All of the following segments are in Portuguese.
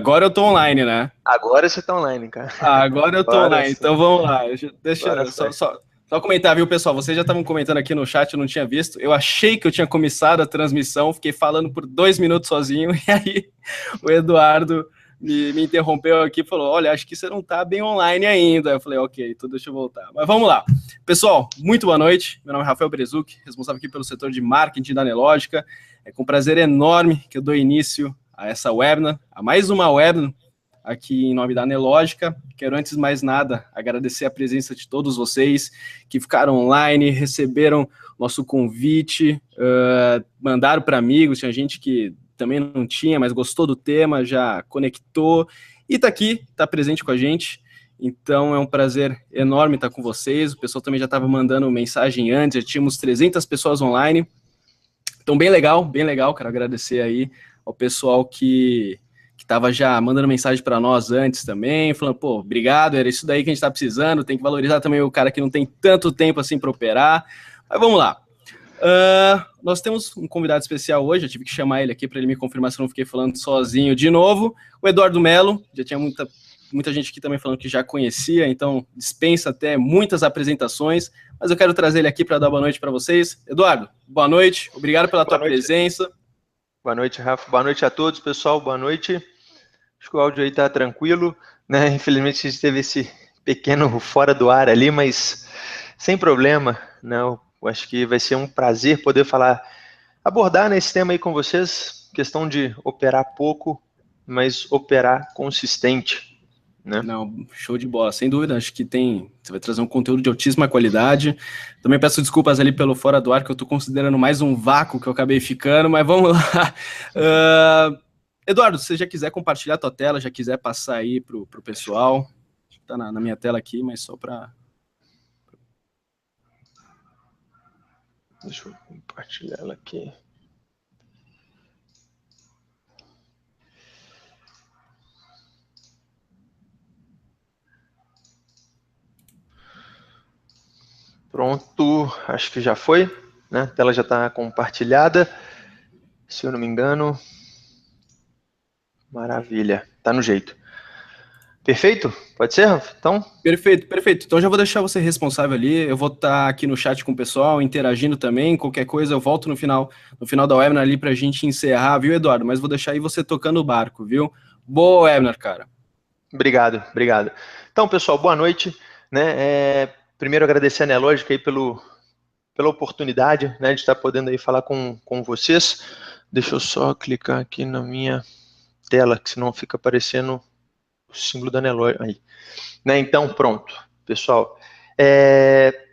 Agora eu tô online, né? Agora você tá online, cara. Agora eu tô Agora online, sim. então vamos lá. Deixa Agora eu foi. só comentar, viu, pessoal? Vocês já estavam comentando aqui no chat, eu não tinha visto. Eu achei que eu tinha começado a transmissão, fiquei falando por 2 minutos sozinho, e aí o Eduardo me interrompeu aqui e falou: Olha, acho que você não tá bem online ainda. Eu falei: Ok, então deixa eu voltar. Mas vamos lá. Pessoal, muito boa noite. Meu nome é Rafael Brezuc, responsável aqui pelo setor de marketing da Nelógica. É com prazer enorme que eu dou início a essa webinar, a mais uma webinar aqui em nome da Nelógica. Quero, antes de mais nada, agradecer a presença de todos vocês que ficaram online, receberam nosso convite, mandaram para amigos, tinha gente que também não tinha, mas gostou do tema, já conectou e está aqui, está presente com a gente. Então é um prazer enorme estar com vocês. O pessoal também já estava mandando mensagem antes, já tínhamos 300 pessoas online. Então, bem legal. Quero agradecer aí ao pessoal que estava já mandando mensagem para nós antes também, falando, pô, obrigado, era isso daí que a gente está precisando, tem que valorizar também o cara que não tem tanto tempo assim para operar. Mas vamos lá. Nós temos um convidado especial hoje, eu tive que chamar ele aqui para ele me confirmar se eu não fiquei falando sozinho de novo. O Eduardo Melo, já tinha muita gente aqui também falando que já conhecia, então dispensa até muitas apresentações, mas eu quero trazer ele aqui para dar boa noite para vocês. Eduardo, boa noite, obrigado pela tua presença. Boa noite, Rafa. Boa noite a todos, pessoal. Boa noite. Acho que o áudio aí tá tranquilo, né? Infelizmente a gente teve esse pequeno fora do ar ali, mas sem problema, né? Eu acho que vai ser um prazer poder abordar nesse tema aí com vocês, questão de operar pouco, mas operar consistente, né? Não, show de bola, sem dúvida, acho que você vai trazer um conteúdo de altíssima qualidade. Também peço desculpas ali pelo fora do ar, que eu estou considerando mais um vácuo que eu acabei ficando, mas vamos lá. Eduardo, se você já quiser compartilhar a tua tela, já quiser passar aí pro pessoal, tá na minha tela aqui, mas só para... Deixa eu compartilhar ela aqui. Pronto, acho que já foi, né? A tela já está compartilhada, se eu não me engano. Maravilha, tá no jeito. Perfeito? Pode ser, Rafa? Então, Perfeito. Então já vou deixar você responsável ali. Eu vou estar aqui no chat com o pessoal, interagindo também. Qualquer coisa, eu volto no final da webinar ali pra gente encerrar, viu, Eduardo? Mas vou deixar aí você tocando o barco, viu? Boa webinar, cara. obrigado. Então, pessoal, boa noite, né? Primeiro agradecer a Nelogica aí pela oportunidade, né, de estar podendo aí falar com vocês. Deixa eu só clicar aqui na minha tela, que senão fica aparecendo o símbolo da Nelogica aí. Né, então, pronto, pessoal. É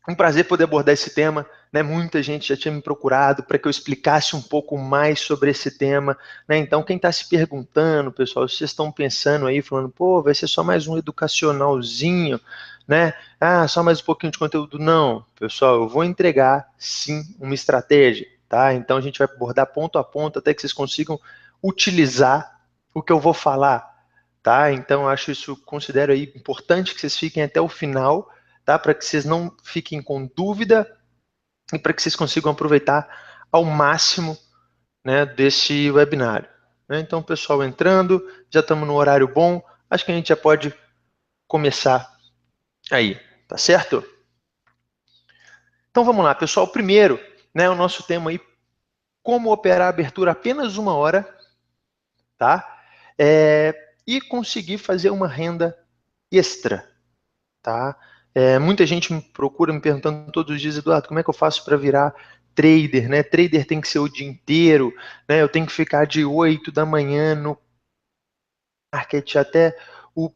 um prazer poder abordar esse tema, né? Muita gente já tinha me procurado para que eu explicasse um pouco mais sobre esse tema, né? Então, quem está se perguntando, pessoal, vocês estão pensando aí, falando, pô, vai ser só mais um educacionalzinho, né? Ah, só mais um pouquinho de conteúdo. Não, pessoal, eu vou entregar, sim, uma estratégia, tá? Então, a gente vai abordar ponto a ponto até que vocês consigam utilizar o que eu vou falar, tá? Então, acho isso, considero aí importante que vocês fiquem até o final, tá? Para que vocês não fiquem com dúvida e para que vocês consigam aproveitar ao máximo, né, desse webinário. Né? Então, pessoal entrando, já estamos no horário bom, acho que a gente já pode começar aí, tá certo? Então vamos lá, pessoal. Primeiro, né, o nosso tema aí, como operar a abertura apenas 1 hora, tá? E conseguir fazer uma renda extra, tá? Muita gente me procura me perguntando todos os dias, Eduardo, como é que eu faço para virar trader, né? Trader tem que ser o dia inteiro, né? Eu tenho que ficar de 8 da manhã no market até o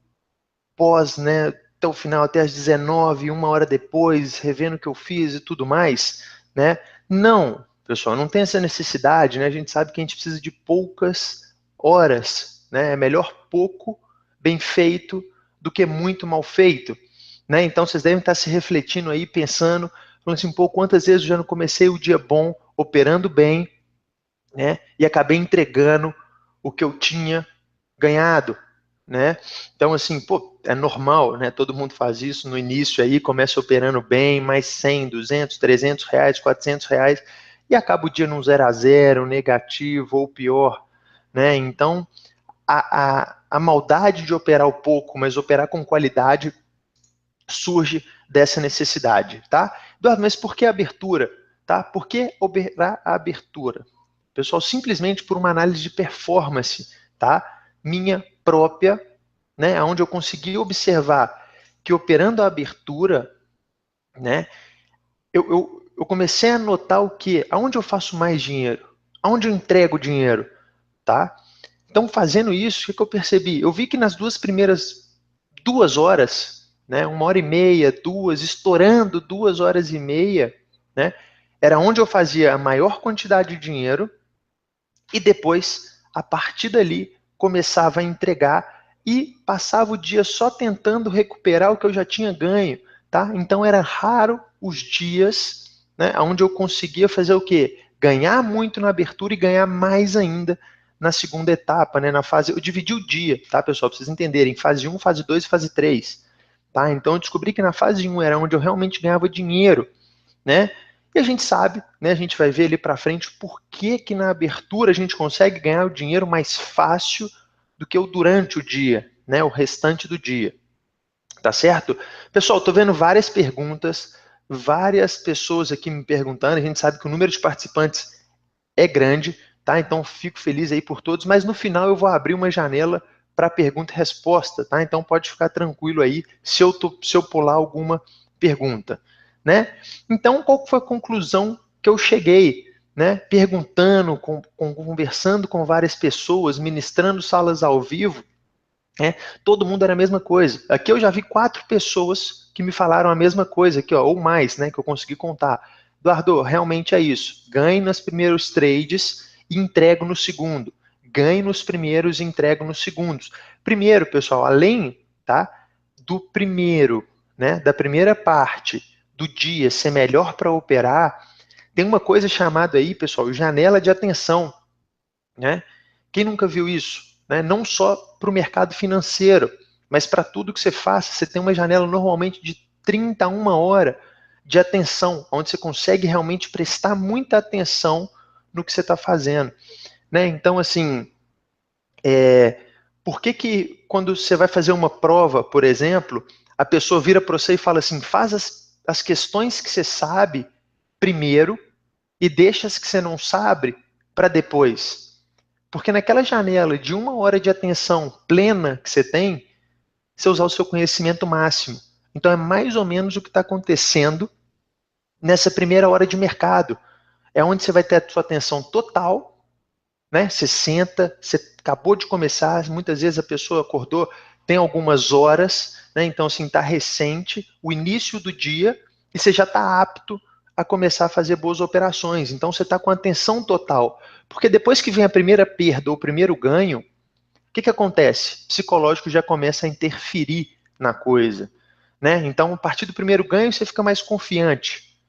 pós, né? Até o final, até as 19, 1 hora depois, revendo o que eu fiz e tudo mais, né? Não, pessoal, não tem essa necessidade, né? A gente sabe que a gente precisa de poucas horas, né? É melhor pouco bem feito do que muito mal feito, né? Então vocês devem estar se refletindo aí, pensando, falando assim, pô, quantas vezes eu já não comecei o dia bom, operando bem, né? E acabei entregando o que eu tinha ganhado, né? Então, assim, pô, é normal, né? Todo mundo faz isso no início aí, começa operando bem, mais 100, 200, 300 reais, 400 reais, e acaba o dia num 0 a 0, negativo ou pior, né? Então, a maldade de operar o pouco, mas operar com qualidade, surge dessa necessidade, tá? Eduardo, mas por que a abertura? Tá? Por que operar a abertura? Pessoal, simplesmente por uma análise de performance, tá? Minha própria, né? Onde eu consegui observar que operando a abertura, né? Eu comecei a notar o quê? Aonde eu faço mais dinheiro? Aonde eu entrego dinheiro? Tá? Então, fazendo isso, o que eu percebi? Eu vi que nas duas primeiras 2 horas, né, 1h30, duas, estourando 2 horas e meia, né, era onde eu fazia a maior quantidade de dinheiro e depois, a partir dali, começava a entregar e passava o dia só tentando recuperar o que eu já tinha ganho. Tá? Então, era raro os dias, né, onde eu conseguia fazer o quê? Ganhar muito na abertura e ganhar mais ainda na segunda etapa, né, na fase. Eu dividi o dia, tá, pessoal? Para vocês entenderem, fase 1, fase 2 e fase 3. Tá? Então, eu descobri que na fase 1 era onde eu realmente ganhava dinheiro, né? E a gente sabe, né, a gente vai ver ali para frente por que que na abertura a gente consegue ganhar o dinheiro mais fácil do que o durante o dia, né, o restante do dia. Tá certo? Pessoal, estou vendo várias perguntas, várias pessoas aqui me perguntando, a gente sabe que o número de participantes é grande, tá? Então fico feliz aí por todos, mas no final eu vou abrir uma janela para pergunta e resposta, tá? Então pode ficar tranquilo aí se eu pular alguma pergunta, né? Então qual foi a conclusão que eu cheguei, né? Perguntando, conversando com várias pessoas, ministrando salas ao vivo, né? Todo mundo era a mesma coisa. Aqui eu já vi 4 pessoas que me falaram a mesma coisa, aqui, ó, ou mais, né? Que eu consegui contar. Eduardo, realmente é isso. Ganhe nos primeiros trades e entrego no segundo. Ganhe nos primeiros e entrego nos segundos. Primeiro, pessoal, além, tá, do primeiro, né, da primeira parte do dia ser melhor para operar, tem uma coisa chamada aí, pessoal, janela de atenção, né? Quem nunca viu isso? Né? Não só para o mercado financeiro, mas para tudo que você faça. Você tem uma janela normalmente de 30 a 1 hora de atenção, onde você consegue realmente prestar muita atenção no que você está fazendo. Né? Então, assim, por que quando você vai fazer uma prova, por exemplo, a pessoa vira para você e fala assim, faz as questões que você sabe primeiro e deixa as que você não sabe para depois? Porque naquela janela de 1 hora de atenção plena que você tem, você usar o seu conhecimento máximo. Então é mais ou menos o que está acontecendo nessa primeira hora de mercado. É onde você vai ter a sua atenção total, né? Você senta, você acabou de começar, muitas vezes a pessoa acordou, tem algumas horas, né? Então assim, está recente, o início do dia, e você já está apto a começar a fazer boas operações. Então você está com atenção total. Porque depois que vem a primeira perda ou o primeiro ganho, o que acontece? O psicológico já começa a interferir na coisa, né? Então, a partir do primeiro ganho, você fica mais confiante,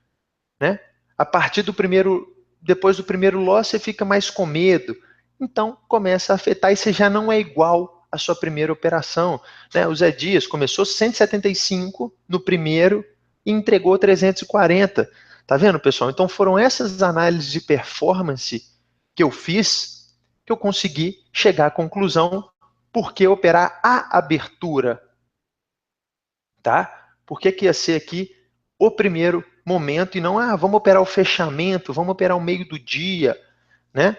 né? A partir do primeiro, depois do primeiro loss, você fica mais com medo. Então, começa a afetar e você já não é igual à sua primeira operação, né? O Zé Dias começou 175 no primeiro e entregou 340. Tá vendo, pessoal? Então, foram essas análises de performance que eu fiz que eu consegui chegar à conclusão por que operar a abertura, tá? Por que ia ser aqui o primeiro momento e não, vamos operar o fechamento, vamos operar o meio do dia, né?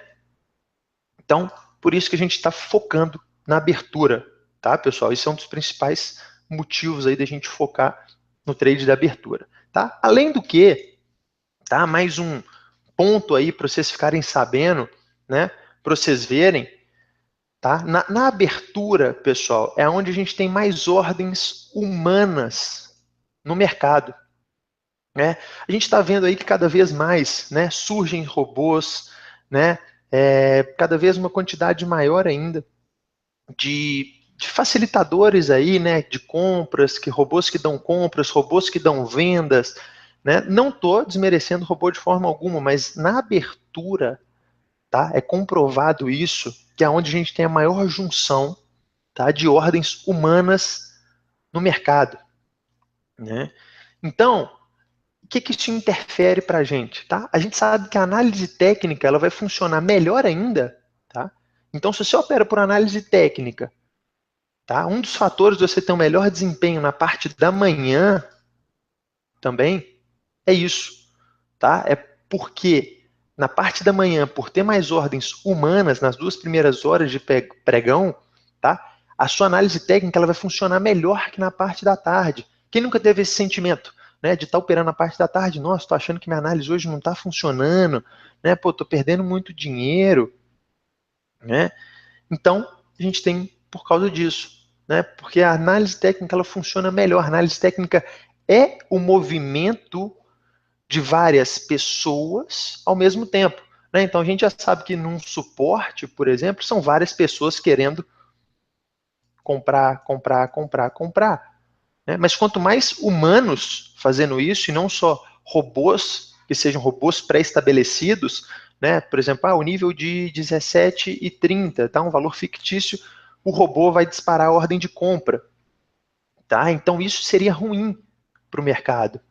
Então, por isso que a gente está focando na abertura, tá, pessoal? Isso é um dos principais motivos aí da gente focar no trade da abertura, tá? Além do que, tá? Mais um ponto aí para vocês ficarem sabendo, né? Para vocês verem, tá? Na abertura, pessoal, é onde a gente tem mais ordens humanas no mercado, né? A gente está vendo aí que cada vez mais, né, surgem robôs, né? Cada vez uma quantidade maior ainda de facilitadores aí, né? De compras, robôs que dão compras, robôs que dão vendas, né? Não estou desmerecendo robô de forma alguma, mas na abertura, tá? É comprovado isso, que é onde a gente tem a maior junção, tá, de ordens humanas no mercado, né? Então, o que isso interfere para a gente? Tá? A gente sabe que a análise técnica ela vai funcionar melhor ainda, tá? Então, se você opera por análise técnica, tá? Um dos fatores de você ter um melhor desempenho na parte da manhã também é isso, tá? É porque na parte da manhã, por ter mais ordens humanas nas 2 primeiras horas de pregão, tá? A sua análise técnica ela vai funcionar melhor que na parte da tarde. Quem nunca teve esse sentimento, né, de estar operando na parte da tarde? Nossa, estou achando que minha análise hoje não está funcionando, né? Pô, estou perdendo muito dinheiro, né? Então, a gente tem por causa disso, né? Porque a análise técnica ela funciona melhor. A análise técnica é o movimento de várias pessoas ao mesmo tempo, né? Então a gente já sabe que num suporte, por exemplo, são várias pessoas querendo comprar, comprar, comprar, comprar, né? Mas quanto mais humanos fazendo isso e não só robôs que sejam robôs pré-estabelecidos, né? Por exemplo, o nível de 17,30, tá? Um valor fictício, o robô vai disparar a ordem de compra, tá? Então isso seria ruim para o mercado,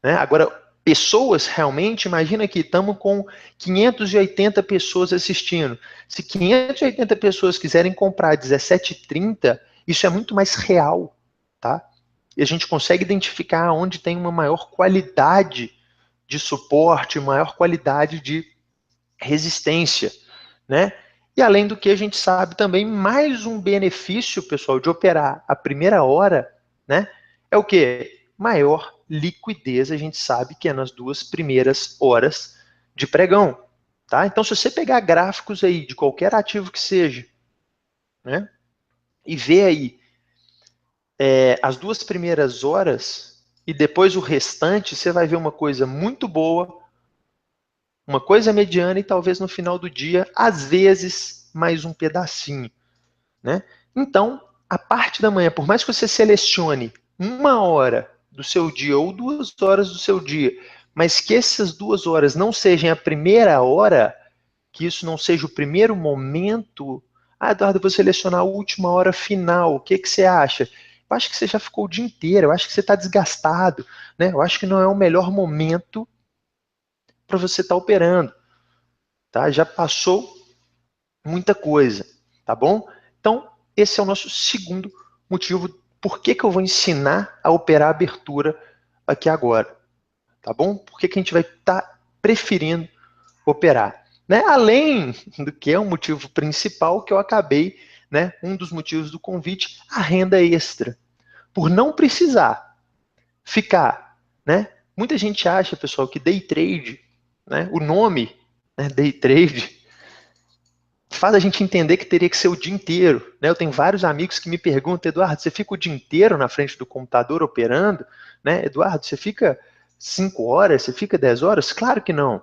né? Agora, pessoas realmente, imagina que estamos com 580 pessoas assistindo. Se 580 pessoas quiserem comprar 17,30, isso é muito mais real, tá? E a gente consegue identificar onde tem uma maior qualidade de suporte, maior qualidade de resistência, né? E além do que a gente sabe também, mais um benefício, pessoal, de operar a primeira hora, né? É o quê? Maior liquidez, a gente sabe que é nas 2 primeiras horas de pregão, tá? Então, se você pegar gráficos aí de qualquer ativo que seja, né? E ver aí as 2 primeiras horas e depois o restante, você vai ver uma coisa muito boa, uma coisa mediana e talvez no final do dia, às vezes, mais um pedacinho, né? Então, a parte da manhã, por mais que você selecione 1 hora do seu dia ou 2 horas do seu dia, mas que essas 2 horas não sejam a primeira hora, que isso não seja o primeiro momento. Ah, Eduardo, eu vou selecionar a última hora final, o que, que você acha? Eu acho que você já ficou o dia inteiro, eu acho que você está desgastado, né? Eu acho que não é o melhor momento para você estar operando, tá? Já passou muita coisa, tá bom? Então, esse é o nosso segundo motivo por que eu vou ensinar a operar a abertura aqui agora, tá bom? Por que a gente vai estar preferindo operar, né? Além do que é um motivo principal que eu acabei, né? Um dos motivos do convite, a renda extra, por não precisar ficar, né? Muita gente acha, pessoal, que day trade, né? O nome, né? Day trade faz a gente entender que teria que ser o dia inteiro, né? Eu tenho vários amigos que me perguntam, Eduardo, você fica o dia inteiro na frente do computador operando, né? Eduardo, você fica 5 horas, você fica 10 horas? Claro que não,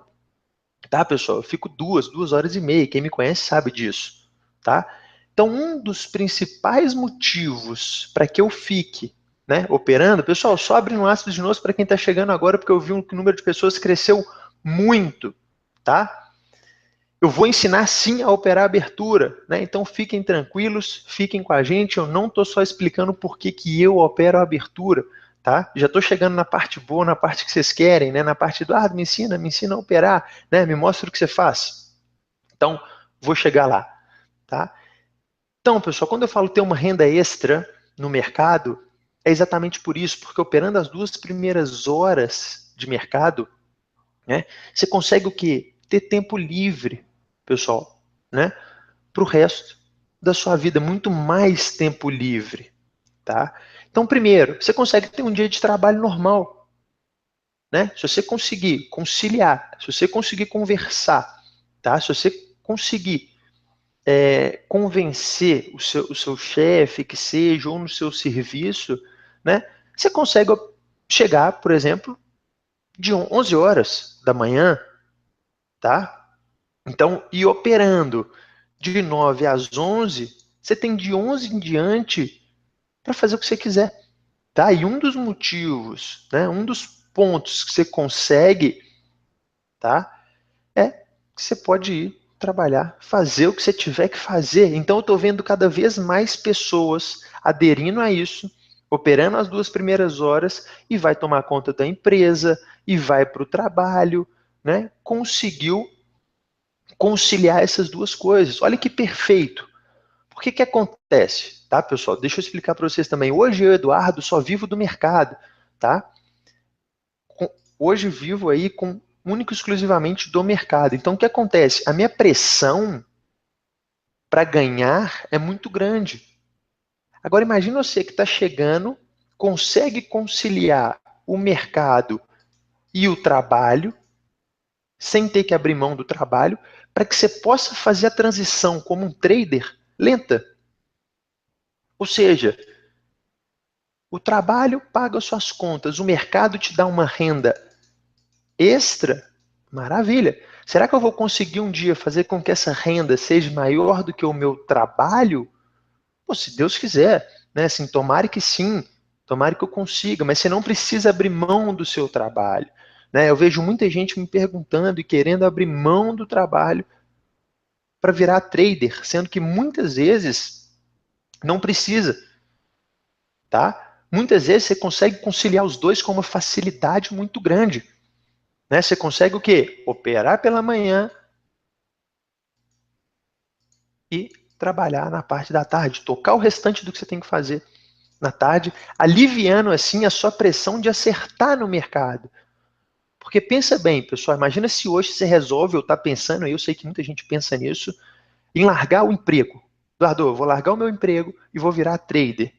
tá, pessoal? Eu fico 2 horas e meia, quem me conhece sabe disso, tá? Então, um dos principais motivos para que eu fique, né, operando, pessoal, só abre no ácido de novo para quem está chegando agora, porque eu vi que o número de pessoas cresceu muito, tá? Eu vou ensinar sim a operar a abertura, né? Então fiquem tranquilos, fiquem com a gente. Eu não estou só explicando por que eu opero a abertura, tá? Já estou chegando na parte boa, na parte que vocês querem, né? Na parte do me ensina a operar, né? Me mostra o que você faz. Então vou chegar lá, tá? Então, pessoal, quando eu falo ter uma renda extra no mercado, é exatamente por isso, porque operando as 2 primeiras horas de mercado, né? Você consegue o quê? Ter tempo livre, pessoal, né? Para o resto da sua vida, muito mais tempo livre, tá? Então, primeiro, você consegue ter um dia de trabalho normal, né? Se você conseguir conciliar, se você conseguir conversar, tá? Se você conseguir convencer o seu chefe, que seja, ou no seu serviço, né? Você consegue chegar, por exemplo, de 11 horas da manhã, tá? Então, e operando de 9 às 11, você tem de 11 em diante para fazer o que você quiser, tá? E um dos motivos, né, um dos pontos que você consegue, tá, é que você pode ir trabalhar, fazer o que você tiver que fazer. Então, eu estou vendo cada vez mais pessoas aderindo a isso, operando as 2 primeiras horas e vai tomar conta da empresa e vai para o trabalho, né? Conseguiu conciliar essas duas coisas. Olha que perfeito. Por que que acontece? Tá, pessoal? Deixa eu explicar para vocês também. Hoje eu, Eduardo, só vivo do mercado, tá? Hoje vivo aí com único e exclusivamente do mercado. Então, o que acontece? A minha pressão para ganhar é muito grande. Agora, imagine você que está chegando, consegue conciliar o mercado e o trabalho, sem ter que abrir mão do trabalho, para que você possa fazer a transição como um trader lenta. Ou seja, o trabalho paga suas contas, o mercado te dá uma renda extra, maravilha. Será que eu vou conseguir um dia fazer com que essa renda seja maior do que o meu trabalho? Pô, se Deus quiser, né? Assim, tomara que sim, tomara que eu consiga, mas você não precisa abrir mão do seu trabalho. Né? Eu vejo muita gente me perguntando e querendo abrir mão do trabalho para virar trader, sendo que muitas vezes não precisa, tá? Muitas vezes você consegue conciliar os dois com uma facilidade muito grande. Né? Você consegue o quê? Operar pela manhã e trabalhar na parte da tarde, tocar o restante do que você tem que fazer na tarde, aliviando assim a sua pressão de acertar no mercado. Porque pensa bem, pessoal, imagina se hoje você resolve, eu estou pensando, eu sei que muita gente pensa nisso, em largar o emprego. Eduardo, eu vou largar o meu emprego e vou virar trader.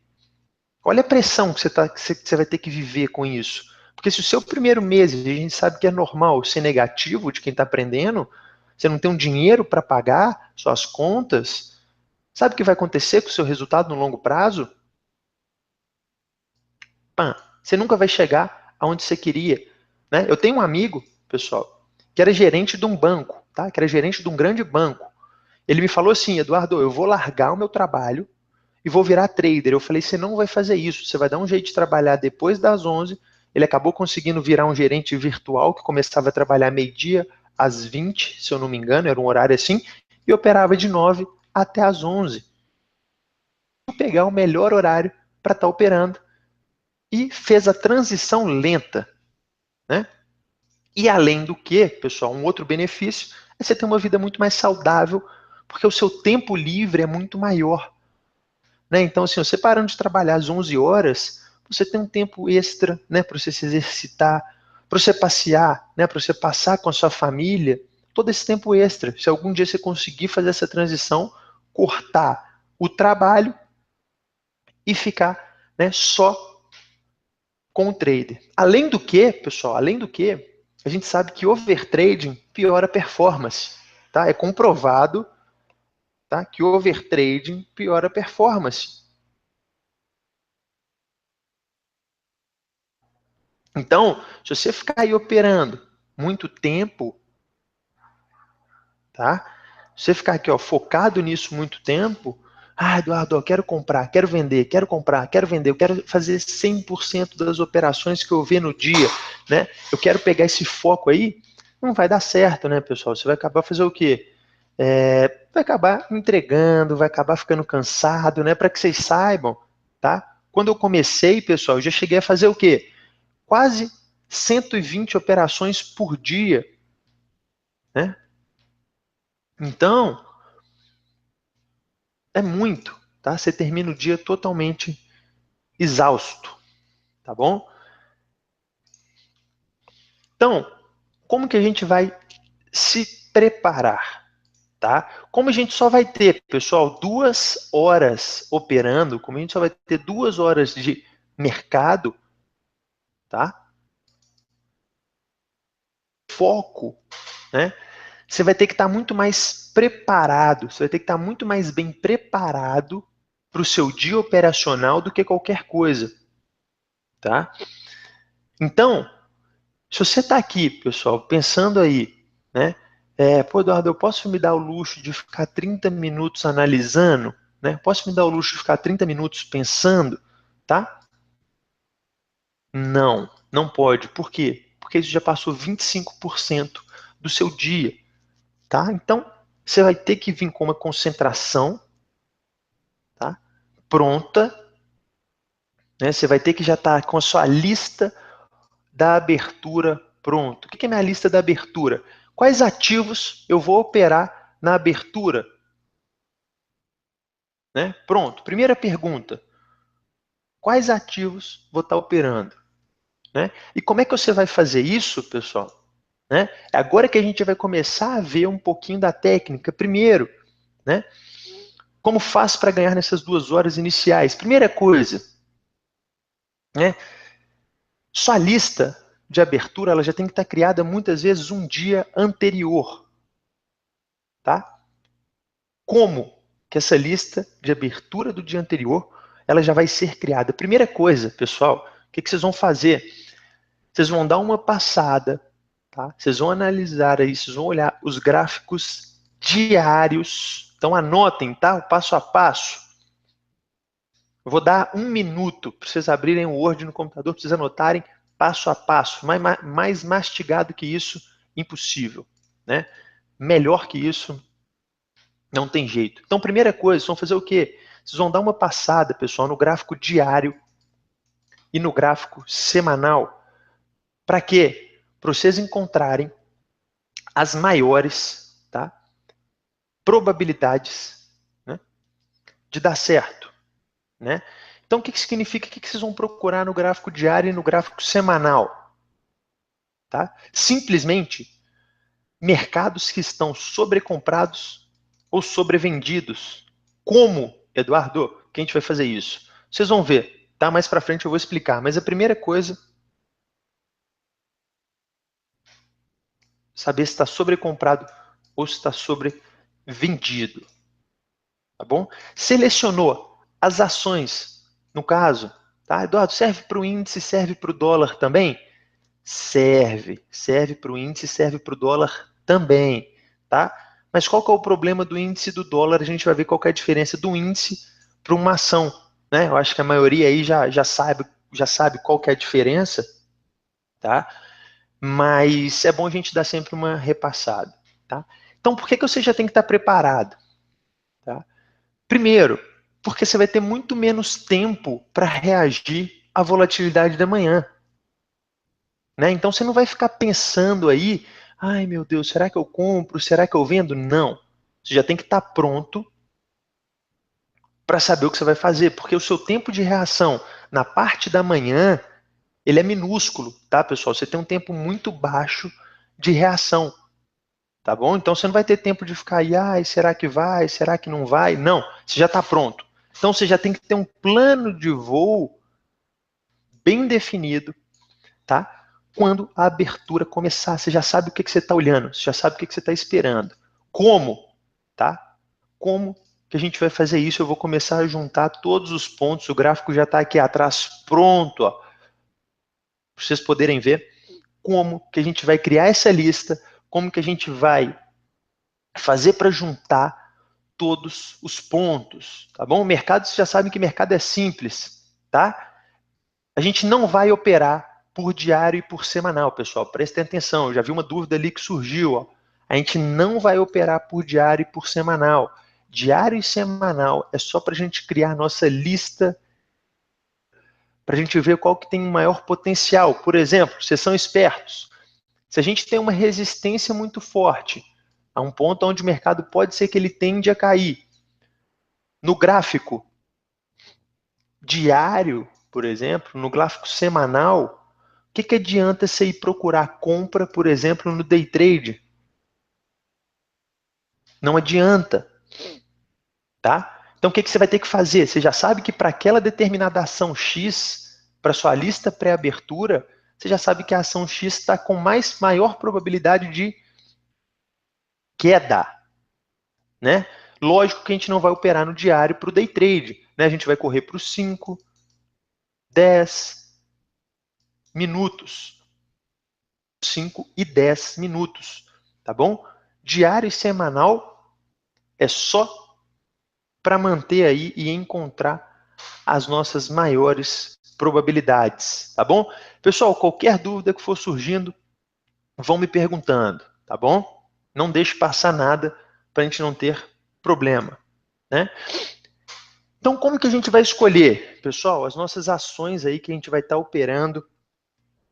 Olha a pressão que você vai ter que viver com isso. Porque se o seu primeiro mês, a gente sabe que é normal ser negativo de quem está aprendendo, você não tem um dinheiro para pagar suas contas, sabe o que vai acontecer com o seu resultado no longo prazo? Pã, você nunca vai chegar aonde você queria. Né? Eu tenho um amigo, pessoal, que era gerente de um banco, tá? Que era gerente de um grande banco. Ele me falou assim, Eduardo, eu vou largar o meu trabalho e vou virar trader. Eu falei, você não vai fazer isso, você vai dar um jeito de trabalhar depois das 11. Ele acabou conseguindo virar um gerente virtual que começava a trabalhar meio-dia às 20, se eu não me engano, era um horário assim, e operava de 9 até às 11. Vou pegar o melhor horário para estar operando e fez a transição lenta, né? E além do que, pessoal, um outro benefício é você ter uma vida muito mais saudável, porque o seu tempo livre é muito maior. Né? Então, assim, você parando de trabalhar às 11 horas, você tem um tempo extra, né, para você se exercitar, para você passear, né, para você passar com a sua família, todo esse tempo extra. Se algum dia você conseguir fazer essa transição, cortar o trabalho e ficar, né, só com o trader. Além do que, pessoal, além do que, a gente sabe que overtrading piora a performance. Tá? É comprovado, tá, que overtrading piora a performance. Então, se você ficar aí operando muito tempo, tá? Se você ficar aqui, ó, focado nisso muito tempo, Eduardo, eu quero comprar, quero vender, quero comprar, quero vender, eu quero fazer 100% das operações que eu ver no dia, né? Eu quero pegar esse foco aí, não vai dar certo, né, pessoal? Você vai acabar fazer o quê? Vai acabar entregando, vai acabar ficando cansado, né? Para que vocês saibam, tá? Quando eu comecei, pessoal, eu já cheguei a fazer o quê? Quase 120 operações por dia, né? Então, é muito, tá? Você termina o dia totalmente exausto, tá bom? Então, como que a gente vai se preparar, tá? Como a gente só vai ter, pessoal, 2 horas operando, como a gente só vai ter 2 horas de mercado, tá? Foco, né? Você vai ter que estar muito mais preparado, você vai ter que estar muito mais bem preparado para o seu dia operacional do que qualquer coisa, tá? Então, se você está aqui, pessoal, pensando aí, né? Pô, Eduardo, eu posso me dar o luxo de ficar 30 minutos analisando, né? Posso me dar o luxo de ficar 30 minutos pensando, tá? Não, não pode. Por quê? Porque isso já passou 25% do seu dia, tá? Então, você vai ter que vir com uma concentração, tá? Pronta, né? Você vai ter que já estar com a sua lista da abertura pronta. O que é minha lista da abertura? Quais ativos eu vou operar na abertura? Né? Pronto, primeira pergunta. Quais ativos vou estar operando? Né? E como é que você vai fazer isso, pessoal? Né? Agora que a gente vai começar a ver um pouquinho da técnica. Primeiro, né? Como faz para ganhar nessas 2 horas iniciais? Primeira coisa, né? Sua lista de abertura ela já tem que estar criada muitas vezes um dia anterior. Tá? Como que essa lista de abertura do dia anterior ela já vai ser criada? Primeira coisa, pessoal, o que vocês vão fazer? Vocês vão dar uma passada, tá? Vocês vão analisar aí, vocês vão olhar os gráficos diários. Então anotem, tá? O passo a passo. Eu vou dar 1 minuto para vocês abrirem o Word no computador, para vocês anotarem passo a passo. Mais mastigado que isso, impossível. Né? Melhor que isso, não tem jeito. Então, primeira coisa, vocês vão fazer o quê? Vocês vão dar uma passada, pessoal, no gráfico diário e no gráfico semanal. Para quê? Para vocês encontrarem as maiores, tá, probabilidades, né, de dar certo. Né? Então, o que significa? O que vocês vão procurar no gráfico diário e no gráfico semanal? Tá? Simplesmente, mercados que estão sobrecomprados ou sobrevendidos. Como, Eduardo, que a gente vai fazer isso? Vocês vão ver, tá? Mais para frente eu vou explicar. Mas a primeira coisa, saber se está sobrecomprado ou se está sobrevendido. Tá bom? Selecionou as ações, no caso, tá? Eduardo, serve para o índice, serve para o dólar também? Serve. Serve para o índice, serve para o dólar também, tá? Mas qual que é o problema do índice e do dólar? A gente vai ver qual que é a diferença do índice para uma ação, né? Eu acho que a maioria aí já sabe qual que é a diferença, tá? Mas é bom a gente dar sempre uma repassada, tá? Então, por que você já tem que estar preparado? Tá? Primeiro, porque você vai ter muito menos tempo para reagir à volatilidade da manhã. Né? Então você não vai ficar pensando aí, ai meu Deus, será que eu compro? Será que eu vendo? Não. Você já tem que estar pronto para saber o que você vai fazer, porque o seu tempo de reação na parte da manhã, ele é minúsculo, tá, pessoal? Você tem um tempo muito baixo de reação, tá bom? Então você não vai ter tempo de ficar aí, ai, será que vai? Será que não vai? Não, você já está pronto. Então você já tem que ter um plano de voo bem definido, tá? Quando a abertura começar, você já sabe o que você está olhando, você já sabe o que você está esperando. Como? Tá? Como que a gente vai fazer isso? Eu vou começar a juntar todos os pontos, o gráfico já está aqui atrás pronto, ó, para vocês poderem ver como que a gente vai criar essa lista, como que a gente vai fazer para juntar todos os pontos, tá bom? O mercado, vocês já sabem que mercado é simples, tá? A gente não vai operar por diário e por semanal, pessoal. Prestem atenção, eu já vi uma dúvida ali que surgiu. Ó. A gente não vai operar por diário e por semanal. Diário e semanal é só para a gente criar a nossa lista, para a gente ver qual que tem o maior potencial. Por exemplo, vocês são espertos. Se a gente tem uma resistência muito forte, a um ponto onde o mercado pode ser que ele tende a cair, no gráfico diário, por exemplo, no gráfico semanal, o que adianta você ir procurar compra, por exemplo, no day trade? Não adianta, tá? Então o que você vai ter que fazer? Você já sabe que para aquela determinada ação X, para sua lista pré-abertura, você já sabe que a ação X está com maior probabilidade de queda, né? Lógico que a gente não vai operar no diário para o day trade, né? A gente vai correr para os 5, 10 minutos. 5 e 10 minutos, tá bom? Diário e semanal é só para manter aí e encontrar as nossas maiores probabilidades, tá bom? Pessoal, qualquer dúvida que for surgindo, vão me perguntando, tá bom? Não deixe passar nada para a gente não ter problema, né? Então, como que a gente vai escolher, pessoal, as nossas ações aí que a gente vai estar operando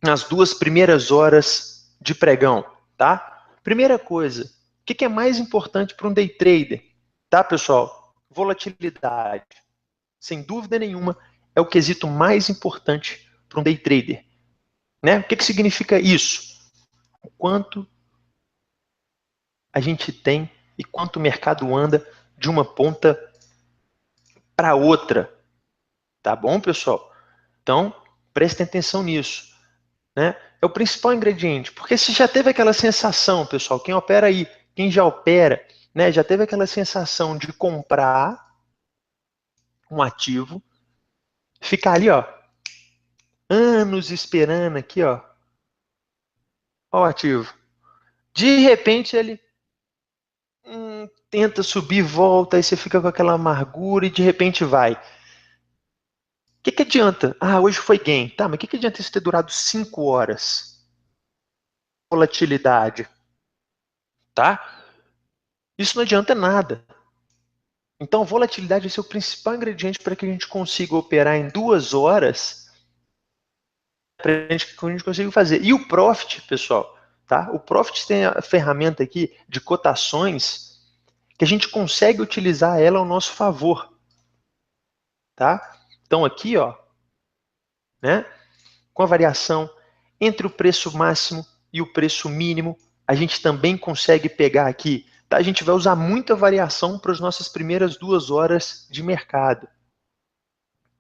nas 2 primeiras horas de pregão, tá? Primeira coisa, que é mais importante para um day trader? Tá, pessoal? Volatilidade. Sem dúvida nenhuma, é o quesito mais importante para um day trader. Né? O que significa isso? O quanto a gente tem e quanto o mercado anda de uma ponta para outra. Tá bom, pessoal? Então, prestem atenção nisso. Né? É o principal ingrediente. Porque se já teve aquela sensação, pessoal, quem opera aí, quem já opera, né, já teve aquela sensação de comprar um ativo, ficar ali, ó, anos esperando aqui, ó o ativo. De repente ele tenta subir, volta, aí você fica com aquela amargura e de repente vai. O que adianta? Ah, hoje foi gain. Tá, mas o que adianta isso ter durado 5 horas? Volatilidade. Tá? Isso não adianta nada. Então, volatilidade é o principal ingrediente para que a gente consiga operar em 2 horas, para que a gente consiga fazer. E o Profit, pessoal, tá? O Profit tem a ferramenta aqui de cotações que a gente consegue utilizar ela ao nosso favor. Tá? Então aqui, ó, né, com a variação entre o preço máximo e o preço mínimo, a gente também consegue pegar aqui. Tá? A gente vai usar muita variação para as nossas primeiras 2 horas de mercado.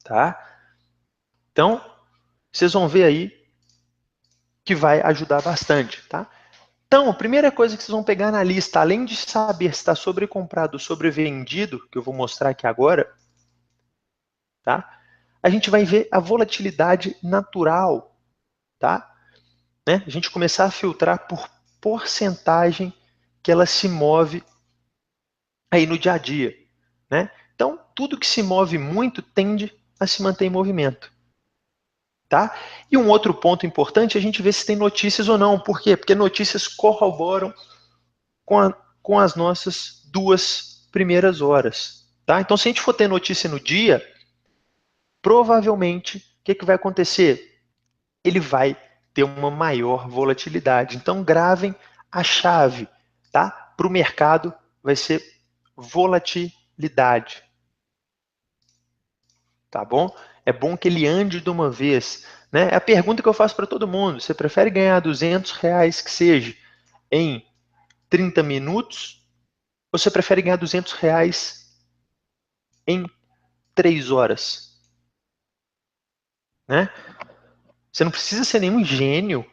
Tá? Então, vocês vão ver aí que vai ajudar bastante. Tá? Então, a primeira coisa que vocês vão pegar na lista, além de saber se está sobrecomprado ou sobrevendido, que eu vou mostrar aqui agora, tá? A gente vai ver a volatilidade natural, tá? Né? A gente começar a filtrar por porcentagem que ela se move aí no dia a dia. Né? Então, tudo que se move muito tende a se manter em movimento. Tá? E um outro ponto importante é a gente ver se tem notícias ou não. Por quê? Porque notícias corroboram com as nossas 2 primeiras horas. Tá? Então, se a gente for ter notícia no dia, provavelmente, o que vai acontecer? Ele vai ter uma maior volatilidade. Então, gravem a chave, tá? Para o mercado vai ser volatilidade. Tá bom? É bom que ele ande de uma vez. Né? É a pergunta que eu faço para todo mundo. Você prefere ganhar R$ 200 que seja em 30 minutos? Ou você prefere ganhar R$ 200 em 3 horas? Né? Você não precisa ser nenhum gênio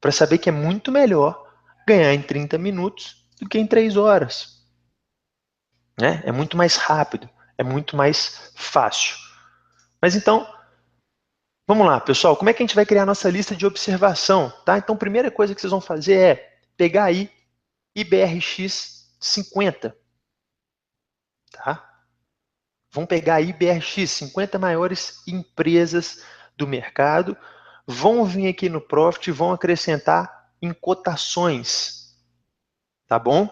para saber que é muito melhor ganhar em 30 minutos do que em 3 horas. Né? É muito mais rápido, é muito mais fácil. Mas então, vamos lá, pessoal. Como é que a gente vai criar a nossa lista de observação? Tá? Então, a primeira coisa que vocês vão fazer é pegar aí IBRX 50. Tá? Vão pegar aí IBRX 50 maiores empresas do mercado, vão vir aqui no Profit e vão acrescentar em cotações. Tá bom?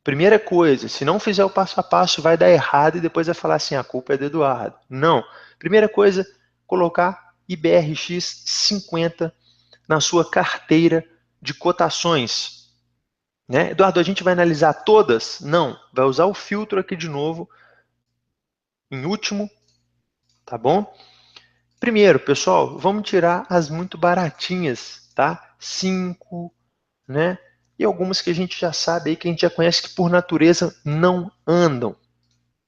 Primeira coisa, se não fizer o passo a passo, vai dar errado e depois vai falar assim, a culpa é do Eduardo. Não. Primeira coisa, colocar IBRX 50 na sua carteira de cotações. Né? Eduardo, a gente vai analisar todas? Não. Vai usar o filtro aqui de novo, em último, tá bom? Primeiro, pessoal, vamos tirar as muito baratinhas, tá? 5, né? E algumas que a gente já sabe aí, que a gente já conhece que por natureza não andam.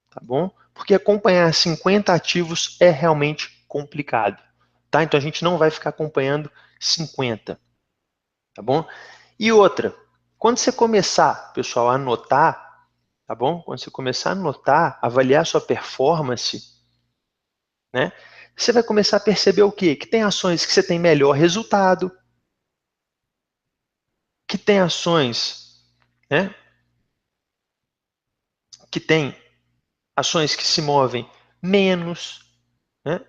Tá bom? Porque acompanhar 50 ativos é realmente complicado, tá? Então a gente não vai ficar acompanhando 50, tá bom? E outra, quando você começar, pessoal, a anotar, tá bom? Quando você começar a anotar, avaliar a sua performance, né? Você vai começar a perceber o quê? Que tem ações que você tem melhor resultado, que tem ações, né? Que tem ações que se movem menos, né?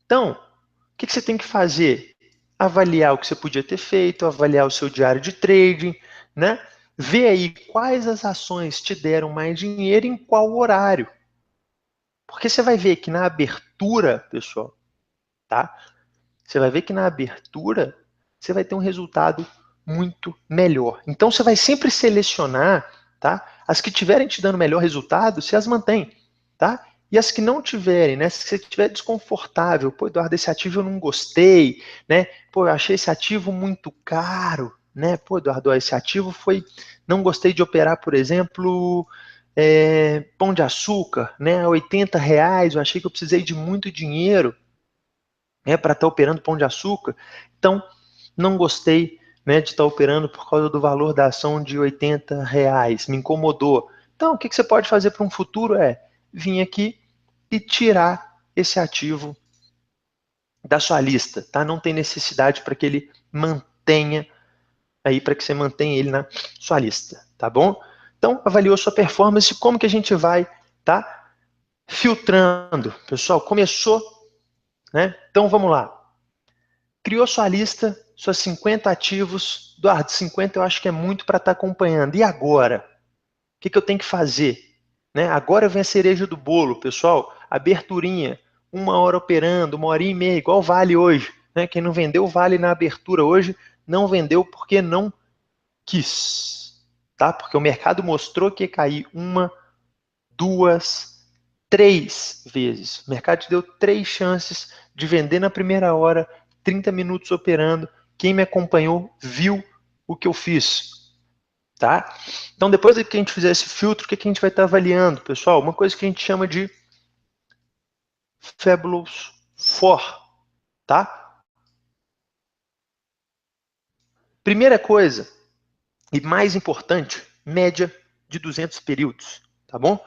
Então, o que você tem que fazer? Avaliar o que você podia ter feito, avaliar o seu diário de trading, né? Ver aí quais as ações te deram mais dinheiro e em qual horário. Porque você vai ver que na abertura, pessoal, tá? Você vai ver que na abertura você vai ter um resultado muito melhor. Então você vai sempre selecionar, tá? As que tiverem te dando melhor resultado, você as mantém, tá? E as que não tiverem, né? Se você estiver desconfortável, pô, Eduardo, esse ativo eu não gostei, né? Pô, eu achei esse ativo muito caro, né? Pô, Eduardo, esse ativo foi, não gostei de operar, por exemplo, Pão de Açúcar, né? R$ 80, eu achei que eu precisei de muito dinheiro, né, para estar operando Pão de Açúcar. Então, não gostei, né, de estar operando por causa do valor da ação de R$ 80, me incomodou. Então, o que você pode fazer para um futuro é vir aqui e tirar esse ativo da sua lista, tá? Não tem necessidade para que ele mantenha aí, para que você mantenha ele na sua lista, tá bom? Então, avaliou sua performance, como que a gente vai, tá? Filtrando, pessoal, começou, né? Então, vamos lá. Criou sua lista, seus 50 ativos. Eduardo, 50 eu acho que é muito para estar acompanhando. E agora? O que eu tenho que fazer? Né? Agora vem a cereja do bolo, pessoal. Aberturinha, 1 hora operando, 1 hora e meia, igual vale hoje. Né? Quem não vendeu vale na abertura hoje, não vendeu porque não quis. Tá? Porque o mercado mostrou que ia cair 1, 2, 3 vezes. O mercado te deu 3 chances de vender na primeira hora, 30 minutos operando. Quem me acompanhou viu o que eu fiz, tá? Então, depois que a gente fizer esse filtro, o que a gente vai estar avaliando, pessoal? Uma coisa que a gente chama de Fabulous 4, tá? Primeira coisa, e mais importante, média de 200 períodos, tá bom?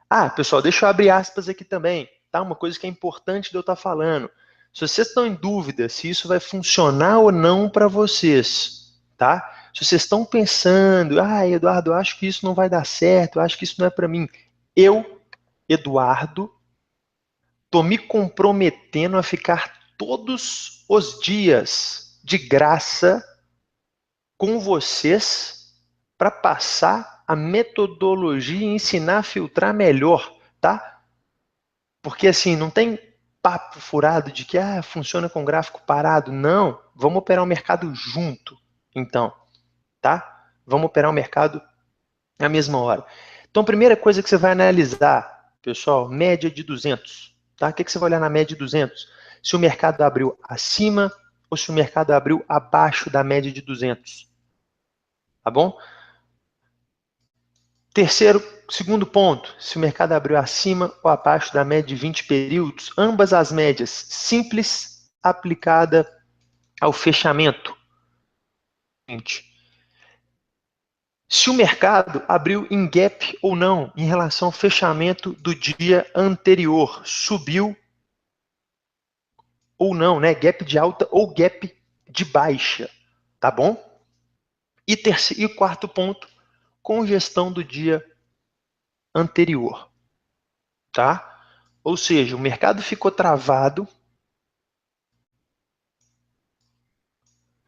Ah, pessoal, deixa eu abrir aspas aqui também, tá? Uma coisa que é importante de eu estar falando. Se vocês estão em dúvida se isso vai funcionar ou não para vocês, tá? Se vocês estão pensando, Eduardo, eu acho que isso não vai dar certo, eu acho que isso não é para mim. Eu, Eduardo, tô me comprometendo a ficar todos os dias de graça com vocês para passar a metodologia e ensinar a filtrar melhor, tá? Porque assim, não tem papo furado de que funciona com gráfico parado. Não, vamos operar o mercado junto. Então, tá? Vamos operar o mercado na mesma hora. Então, a primeira coisa que você vai analisar, pessoal, média de 200. Tá? O que você vai olhar na média de 200? Se o mercado abriu acima ou se o mercado abriu abaixo da média de 200. Tá bom? Segundo ponto, se o mercado abriu acima ou abaixo da média de 20 períodos, ambas as médias simples aplicada ao fechamento. Se o mercado abriu em gap ou não em relação ao fechamento do dia anterior, subiu ou não, né? Gap de alta ou gap de baixa, tá bom? E quarto ponto, congestão do dia anterior, tá? Ou seja, o mercado ficou travado.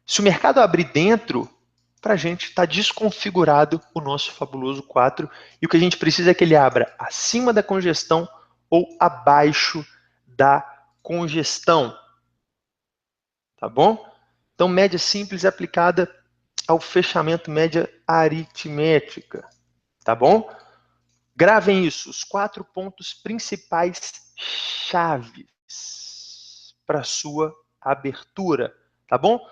Se o mercado abrir dentro, para a gente está desconfigurado o nosso fabuloso 4 e o que a gente precisa é que ele abra acima da congestão ou abaixo da congestão, tá bom? Então, média simples aplicada ao fechamento, média aritmética, tá bom? Gravem isso, os 4 pontos principais chaves para sua abertura, tá bom?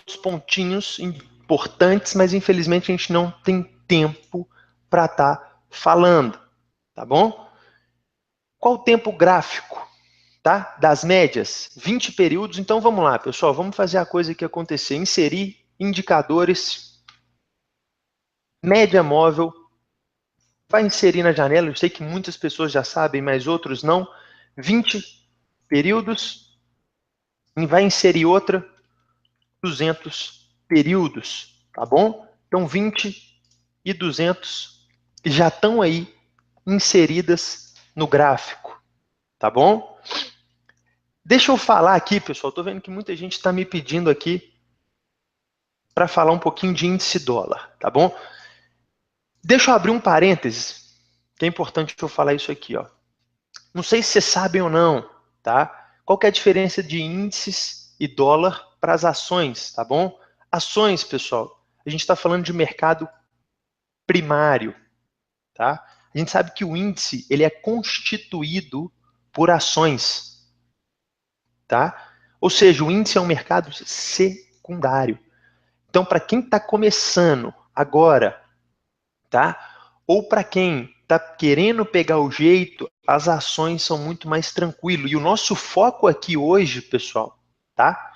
Os pontinhos importantes, mas infelizmente a gente não tem tempo para estar falando, tá bom? Qual o tempo gráfico, tá? Das médias? 20 períodos. Então vamos lá, pessoal, vamos fazer a coisa que acontecer, inserir indicadores, média móvel, vai inserir na janela, eu sei que muitas pessoas já sabem, mas outros não, 20 períodos, e vai inserir outra, 200 períodos, tá bom? Então 20 e 200 já estão aí inseridas no gráfico, tá bom? Deixa eu falar aqui, pessoal, tô vendo que muita gente está me pedindo aqui para falar um pouquinho de índice dólar, tá bom? Deixa eu abrir um parênteses, que é importante eu falar isso aqui, ó. Não sei se vocês sabem ou não, tá? Qual que é a diferença de índices e dólar para as ações, tá bom? Ações, pessoal, a gente está falando de mercado primário, tá? A gente sabe que o índice ele é constituído por ações, tá? Ou seja, o índice é um mercado secundário. Então, para quem está começando agora, tá? Ou para quem está querendo pegar o jeito, as ações são muito mais tranquilo. E o nosso foco aqui hoje, pessoal, tá?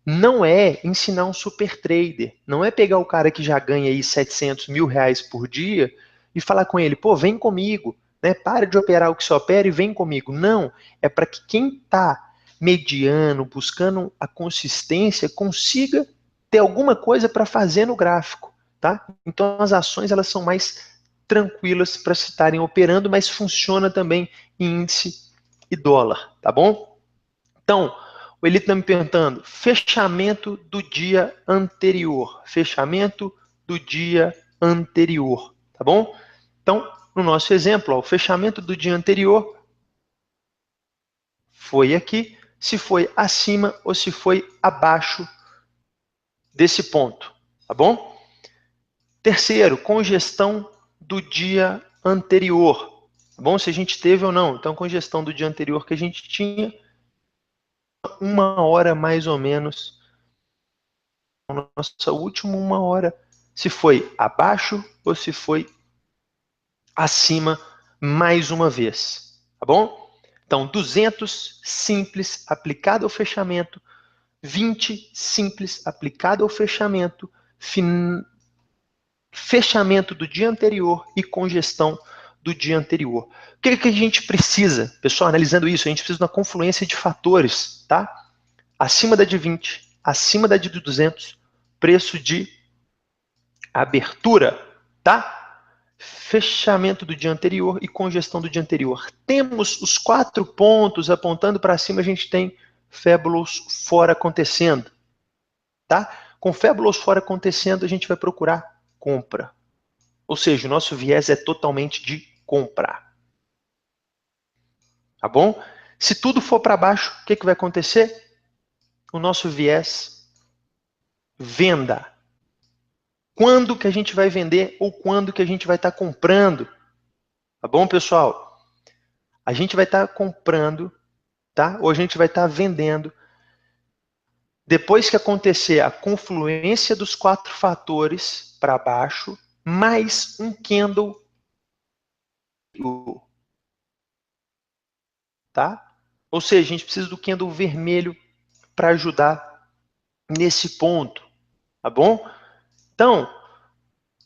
Não é ensinar um super trader, não é pegar o cara que já ganha aí 700 mil reais por dia e falar com ele, pô, vem comigo, né? Para de operar o que você opera e vem comigo. Não, é para que quem está mediano, buscando a consistência, consiga ter alguma coisa para fazer no gráfico, tá? Então as ações elas são mais tranquilas para se estarem operando, mas funciona também em índice e dólar, tá bom? Então, o Elito está me perguntando, fechamento do dia anterior. Fechamento do dia anterior, tá bom? Então, no nosso exemplo, ó, o fechamento do dia anterior foi aqui, se foi acima ou se foi abaixo desse ponto, tá bom? Terceiro, congestão do dia anterior, tá bom? Se a gente teve ou não. Então, congestão do dia anterior que a gente tinha, 1 hora mais ou menos, nossa última 1 hora, se foi abaixo ou se foi acima mais uma vez, tá bom? Então, 200 simples aplicado ao fechamento, 20 simples aplicado ao fechamento, fechamento do dia anterior e congestão do dia anterior. O que a gente precisa, pessoal, analisando isso, a gente precisa de uma confluência de fatores, tá? Acima da de 20, acima da de 200, preço de abertura, tá? Fechamento do dia anterior e congestão do dia anterior. Temos os 4 pontos apontando para cima, a gente tem Fabulous fora acontecendo, tá? Com Fabulous fora acontecendo, a gente vai procurar compra. Ou seja, o nosso viés é totalmente de comprar. Tá bom? Se tudo for para baixo, o que vai acontecer? O nosso viés venda. Quando que a gente vai vender ou quando que a gente vai estar comprando? Tá bom, pessoal? A gente vai estar comprando, tá? Ou a gente vai estar vendendo depois que acontecer a confluência dos 4 fatores para baixo, mais um candle, tá? Ou seja, a gente precisa do candle vermelho para ajudar nesse ponto, tá bom? Então,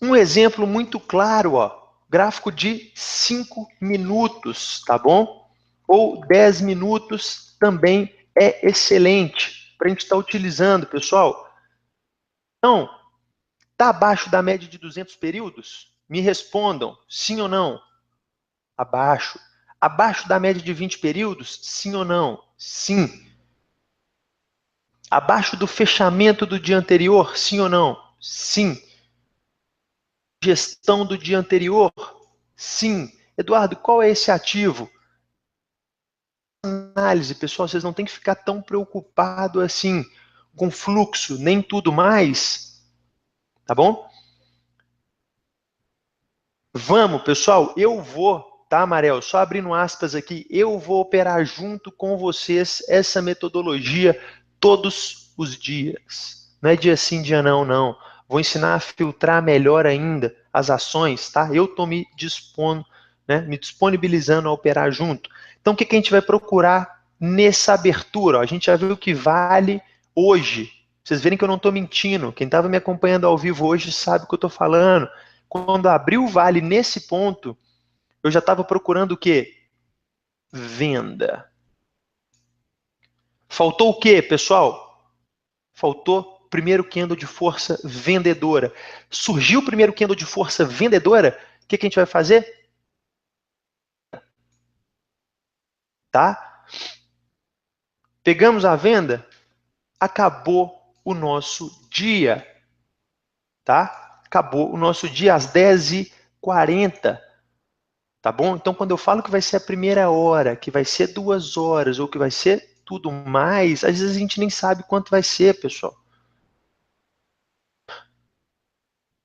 um exemplo muito claro, ó, gráfico de 5 minutos, tá bom? Ou 10 minutos também é excelente para a gente estar utilizando, pessoal. Então, está abaixo da média de 200 períodos? Me respondam, sim ou não? Abaixo. Abaixo da média de 20 períodos? Sim ou não? Sim. Abaixo do fechamento do dia anterior? Sim ou não? Sim. Gestão do dia anterior? Sim. Eduardo, qual é esse ativo? Análise, pessoal, vocês não têm que ficar tão preocupado assim com fluxo, nem tudo mais, tá bom? Vamos, pessoal, eu vou, tá, Amarelo? Só abrindo aspas aqui, eu vou operar junto com vocês essa metodologia todos os dias. Não é dia sim, dia não, não. Vou ensinar a filtrar melhor ainda as ações, tá? Eu estou me dispondo, né, me disponibilizando a operar junto. Então, o que a gente vai procurar nessa abertura? Ó, a gente já viu que vale hoje. Vocês verem que eu não estou mentindo. Quem estava me acompanhando ao vivo hoje sabe o que eu estou falando. Quando abriu o vale nesse ponto, eu já estava procurando o quê? Venda. Faltou o quê, pessoal? Faltou primeiro candle de força vendedora. Surgiu o primeiro candle de força vendedora, o que a gente vai fazer? Tá? Pegamos a venda, acabou o nosso dia. Tá? Acabou o nosso dia às 10h40. Tá bom? Então, quando eu falo que vai ser a primeira hora, que vai ser 2 horas, ou que vai ser tudo mais, às vezes a gente nem sabe quanto vai ser, pessoal.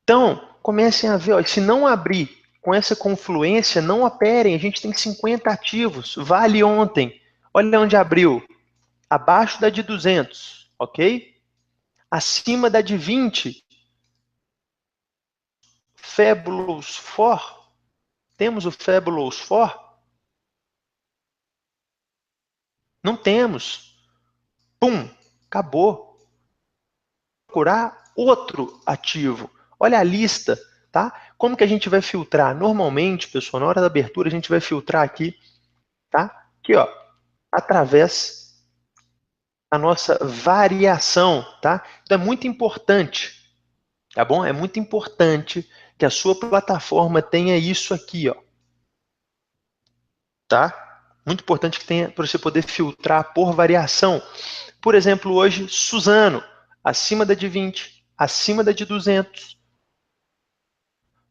Então, comecem a ver, ó, se não abrir com essa confluência, não operem. A gente tem 50 ativos. Vale ontem. Olha onde abriu. Abaixo da de 200, ok? Acima da de 20. Fabulous 4. Temos o Fabulous 4? Não temos. Pum, acabou. Procurar outro ativo. Olha a lista, tá? Como que a gente vai filtrar? Normalmente, pessoal, na hora da abertura, a gente vai filtrar aqui, tá? Aqui, ó, através da nossa variação, tá? Então é muito importante, tá bom? É muito importante que a sua plataforma tenha isso aqui, ó, tá? Muito importante que tenha para você poder filtrar por variação. Por exemplo, hoje, Suzano, acima da de 20, acima da de 200,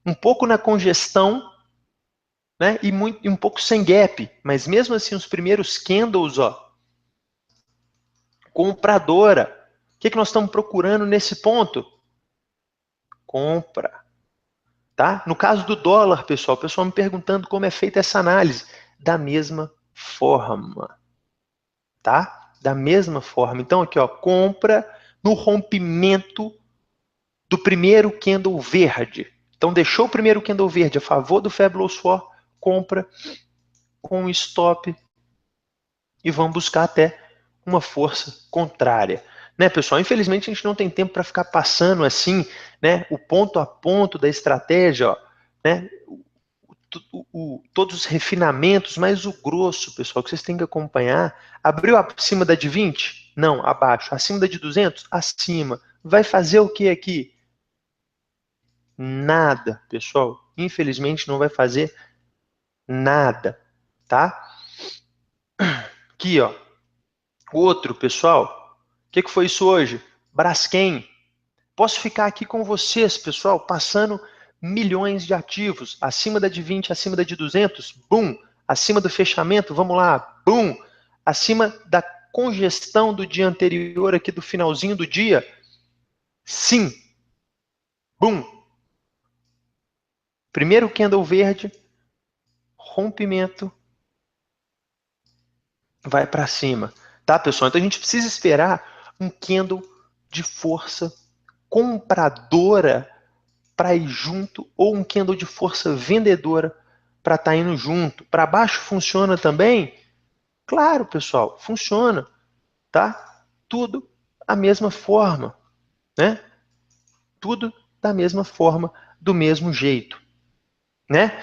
um pouco na congestão, né? E um pouco sem gap, mas mesmo assim os primeiros candles, ó, compradora. O que nós estamos procurando nesse ponto? Compra, tá? No caso do dólar, pessoal, o pessoal me perguntando como é feita essa análise. Da mesma forma, tá? Da mesma forma. Então aqui, ó, compra no rompimento do primeiro candle verde. Então deixou o primeiro candle verde a favor do Fabulous 4, compra com stop e vamos buscar até uma força contrária. Né, pessoal? Infelizmente a gente não tem tempo para ficar passando assim, né, o ponto a ponto da estratégia, ó, né, todos os refinamentos, mas o grosso, pessoal, que vocês têm que acompanhar. Abriu acima da de 20? Não, abaixo. Acima da de 200? Acima. Vai fazer o que aqui? Nada, pessoal. Infelizmente não vai fazer nada, tá? Aqui, ó. Outro, pessoal. O que foi isso hoje? Braskem. Posso ficar aqui com vocês, pessoal, passando milhões de ativos. Acima da de 20, acima da de 200, bum. Acima do fechamento, vamos lá, bum. Acima da congestão do dia anterior, aqui do finalzinho do dia, sim. Bum. Primeiro candle verde, rompimento, vai para cima. Tá, pessoal? Então a gente precisa esperar um candle de força compradora para ir junto ou um candle de força vendedora para estar indo junto. Para baixo funciona também? Claro, pessoal, funciona, tá? Tudo a mesma forma, né? Tudo da mesma forma, do mesmo jeito, né?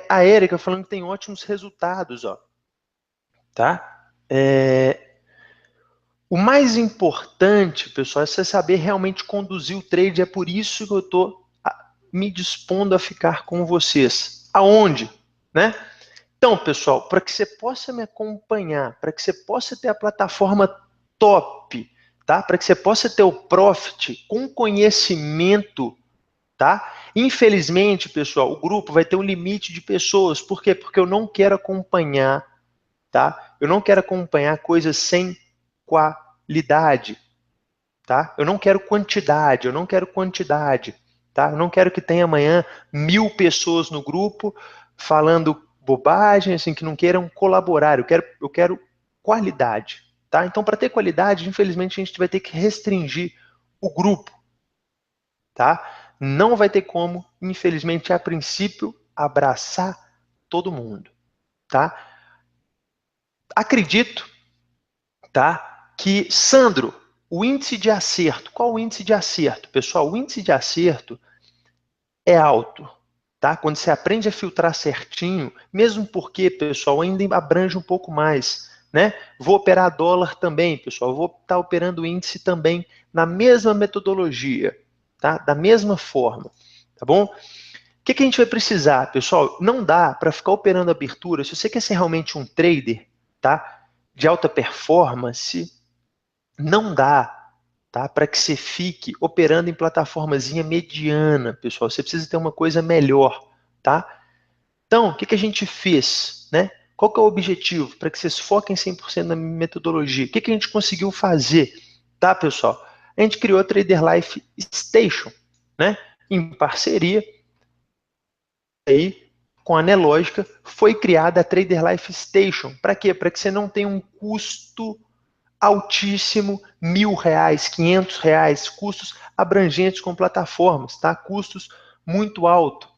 A Érica falando que tem ótimos resultados, ó, tá? O mais importante, pessoal, é você saber realmente conduzir o trade. É por isso que eu estou me dispondo a ficar com vocês. Aonde? Né? Então, pessoal, para que você possa me acompanhar, para que você possa ter a plataforma top, tá? Para que você possa ter o profit com conhecimento, tá? Infelizmente, pessoal, o grupo vai ter um limite de pessoas. Por quê? Porque eu não quero acompanhar, tá? Eu não quero acompanhar coisas sem qualidade, tá? Eu não quero quantidade, eu não quero quantidade, tá? Eu não quero que tenha amanhã 1000 pessoas no grupo falando bobagem, assim, que não queiram colaborar. Eu quero qualidade, tá? Então, para ter qualidade, infelizmente, a gente vai ter que restringir o grupo, tá? Não vai ter como, infelizmente, a princípio, abraçar todo mundo, tá? Acredito, tá? Que, Sandro, o índice de acerto, qual o índice de acerto? Pessoal, o índice de acerto é alto, tá? Quando você aprende a filtrar certinho, mesmo porque, pessoal, ainda abrange um pouco mais, né? Vou operar dólar também, pessoal, vou estar operando o índice também na mesma metodologia, tá? Da mesma forma, tá bom? O que a gente vai precisar, pessoal? Não dá para ficar operando abertura. Se você quer ser realmente um trader, tá? De alta performance, não dá, tá? Para que você fique operando em plataformazinha mediana, pessoal. Você precisa ter uma coisa melhor, tá? Então, o que a gente fez, né? Qual que é o objetivo? Para que vocês foquem 100% na metodologia. O que a gente conseguiu fazer, tá, pessoal? A gente criou a Trader Life Station, né, em parceria aí com a Nelogica, foi criada a Trader Life Station. Para quê? Para que você não tenha um custo altíssimo, R$1.000, R$500, custos abrangentes com plataformas, tá? Custos muito altos.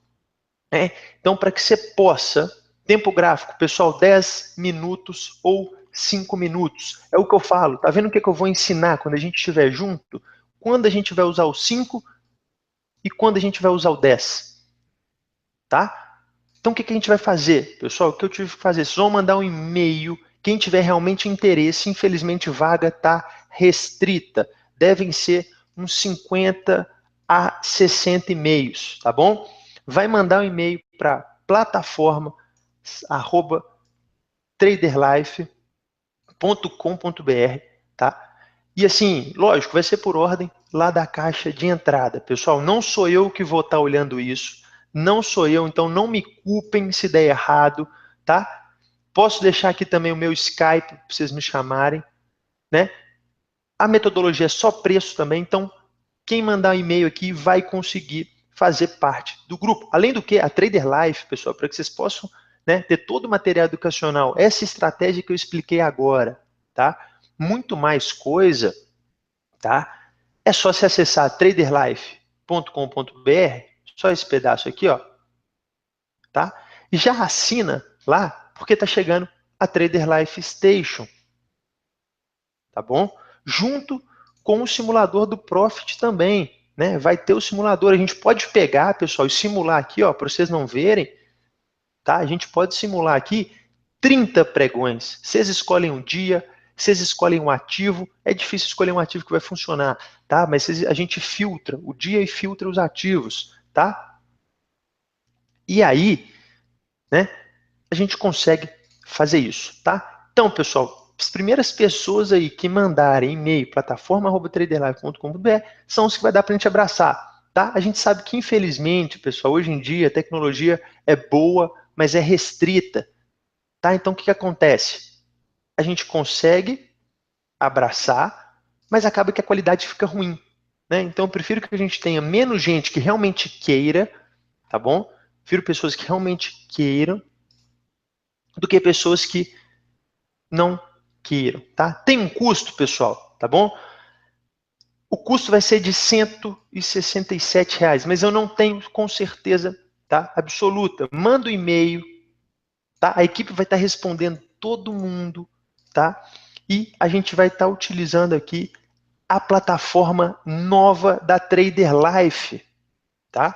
Né? Então, para que você possa, tempo gráfico, pessoal, 10 minutos ou 5 minutos. É o que eu falo. Tá vendo o que eu vou ensinar quando a gente estiver junto? Quando a gente vai usar o 5 e quando a gente vai usar o 10. Tá? Então, o que a gente vai fazer? Pessoal, o que eu tive que fazer? Vocês vão mandar um e-mail. Quem tiver realmente interesse, infelizmente, vaga está restrita. Devem ser uns 50 a 60 e-mails, tá bom? Vai mandar um e-mail para plataforma@traderlife.com.br, tá? E assim, lógico, vai ser por ordem lá da caixa de entrada. Pessoal, não sou eu que vou estar olhando isso, não sou eu, então não me culpem se der errado, tá? Posso deixar aqui também o meu Skype para vocês me chamarem, né? A metodologia é só preço também, então quem mandar um e-mail aqui vai conseguir fazer parte do grupo. Além do que, a Trader Life, pessoal, para que vocês possam, né, ter todo o material educacional, essa estratégia que eu expliquei agora, tá? Muito mais coisa, tá? É só se acessar traderlife.com.br, só esse pedaço aqui, ó, tá? E já assina lá, porque tá chegando a Trader Life Station, tá bom? Junto com o simulador do Profit também, né? Vai ter o simulador, a gente pode pegar, pessoal, e simular aqui, ó, para vocês não verem, tá? A gente pode simular aqui 30 pregões. Vocês escolhem um dia, vocês escolhem um ativo. É difícil escolher um ativo que vai funcionar, tá? Mas a gente filtra o dia e filtra os ativos, tá? E aí, né, a gente consegue fazer isso, tá? Então, pessoal, as primeiras pessoas aí que mandarem e-mail plataforma@traderlife.com.br são os que vai dar para a gente abraçar, tá? A gente sabe que, infelizmente, pessoal, hoje em dia a tecnologia é boa, mas é restrita, tá? Então, o que acontece? A gente consegue abraçar, mas acaba que a qualidade fica ruim, né? Então, eu prefiro que a gente tenha menos gente que realmente queira, tá bom? Prefiro pessoas que realmente queiram do que pessoas que não queiram, tá? Tem um custo, pessoal, tá bom? O custo vai ser de R$167, mas eu não tenho com certeza, tá, absoluta. Manda um e-mail, tá? A equipe vai estar respondendo todo mundo, tá? E a gente vai estar utilizando aqui a plataforma nova da Trader Life, tá?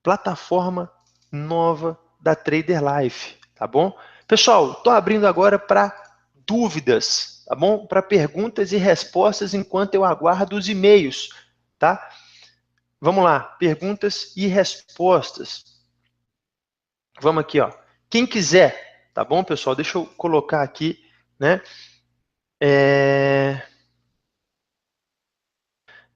Plataforma nova da Trader Life, tá bom? Pessoal, estou abrindo agora para dúvidas, tá bom? Para perguntas e respostas enquanto eu aguardo os e-mails, tá? Vamos lá, perguntas e respostas. Vamos aqui, ó. Quem quiser, tá bom, pessoal? Deixa eu colocar aqui, né?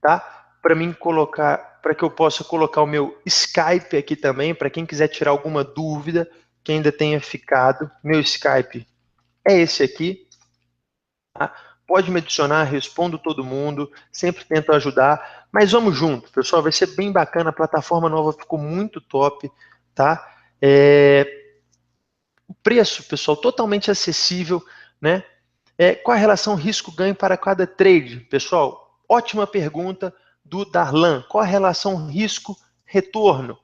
Tá? Para mim colocar, para que eu possa colocar o meu Skype aqui também, para quem quiser tirar alguma dúvida que ainda tenha ficado. Meu Skype é esse aqui. Tá? Pode me adicionar, respondo todo mundo, sempre tento ajudar, mas vamos junto, pessoal, vai ser bem bacana, a plataforma nova ficou muito top, tá? O preço, pessoal, totalmente acessível, né? Qual a relação risco-ganho para cada trade? Pessoal, ótima pergunta do Darlan. Qual a relação risco-retorno?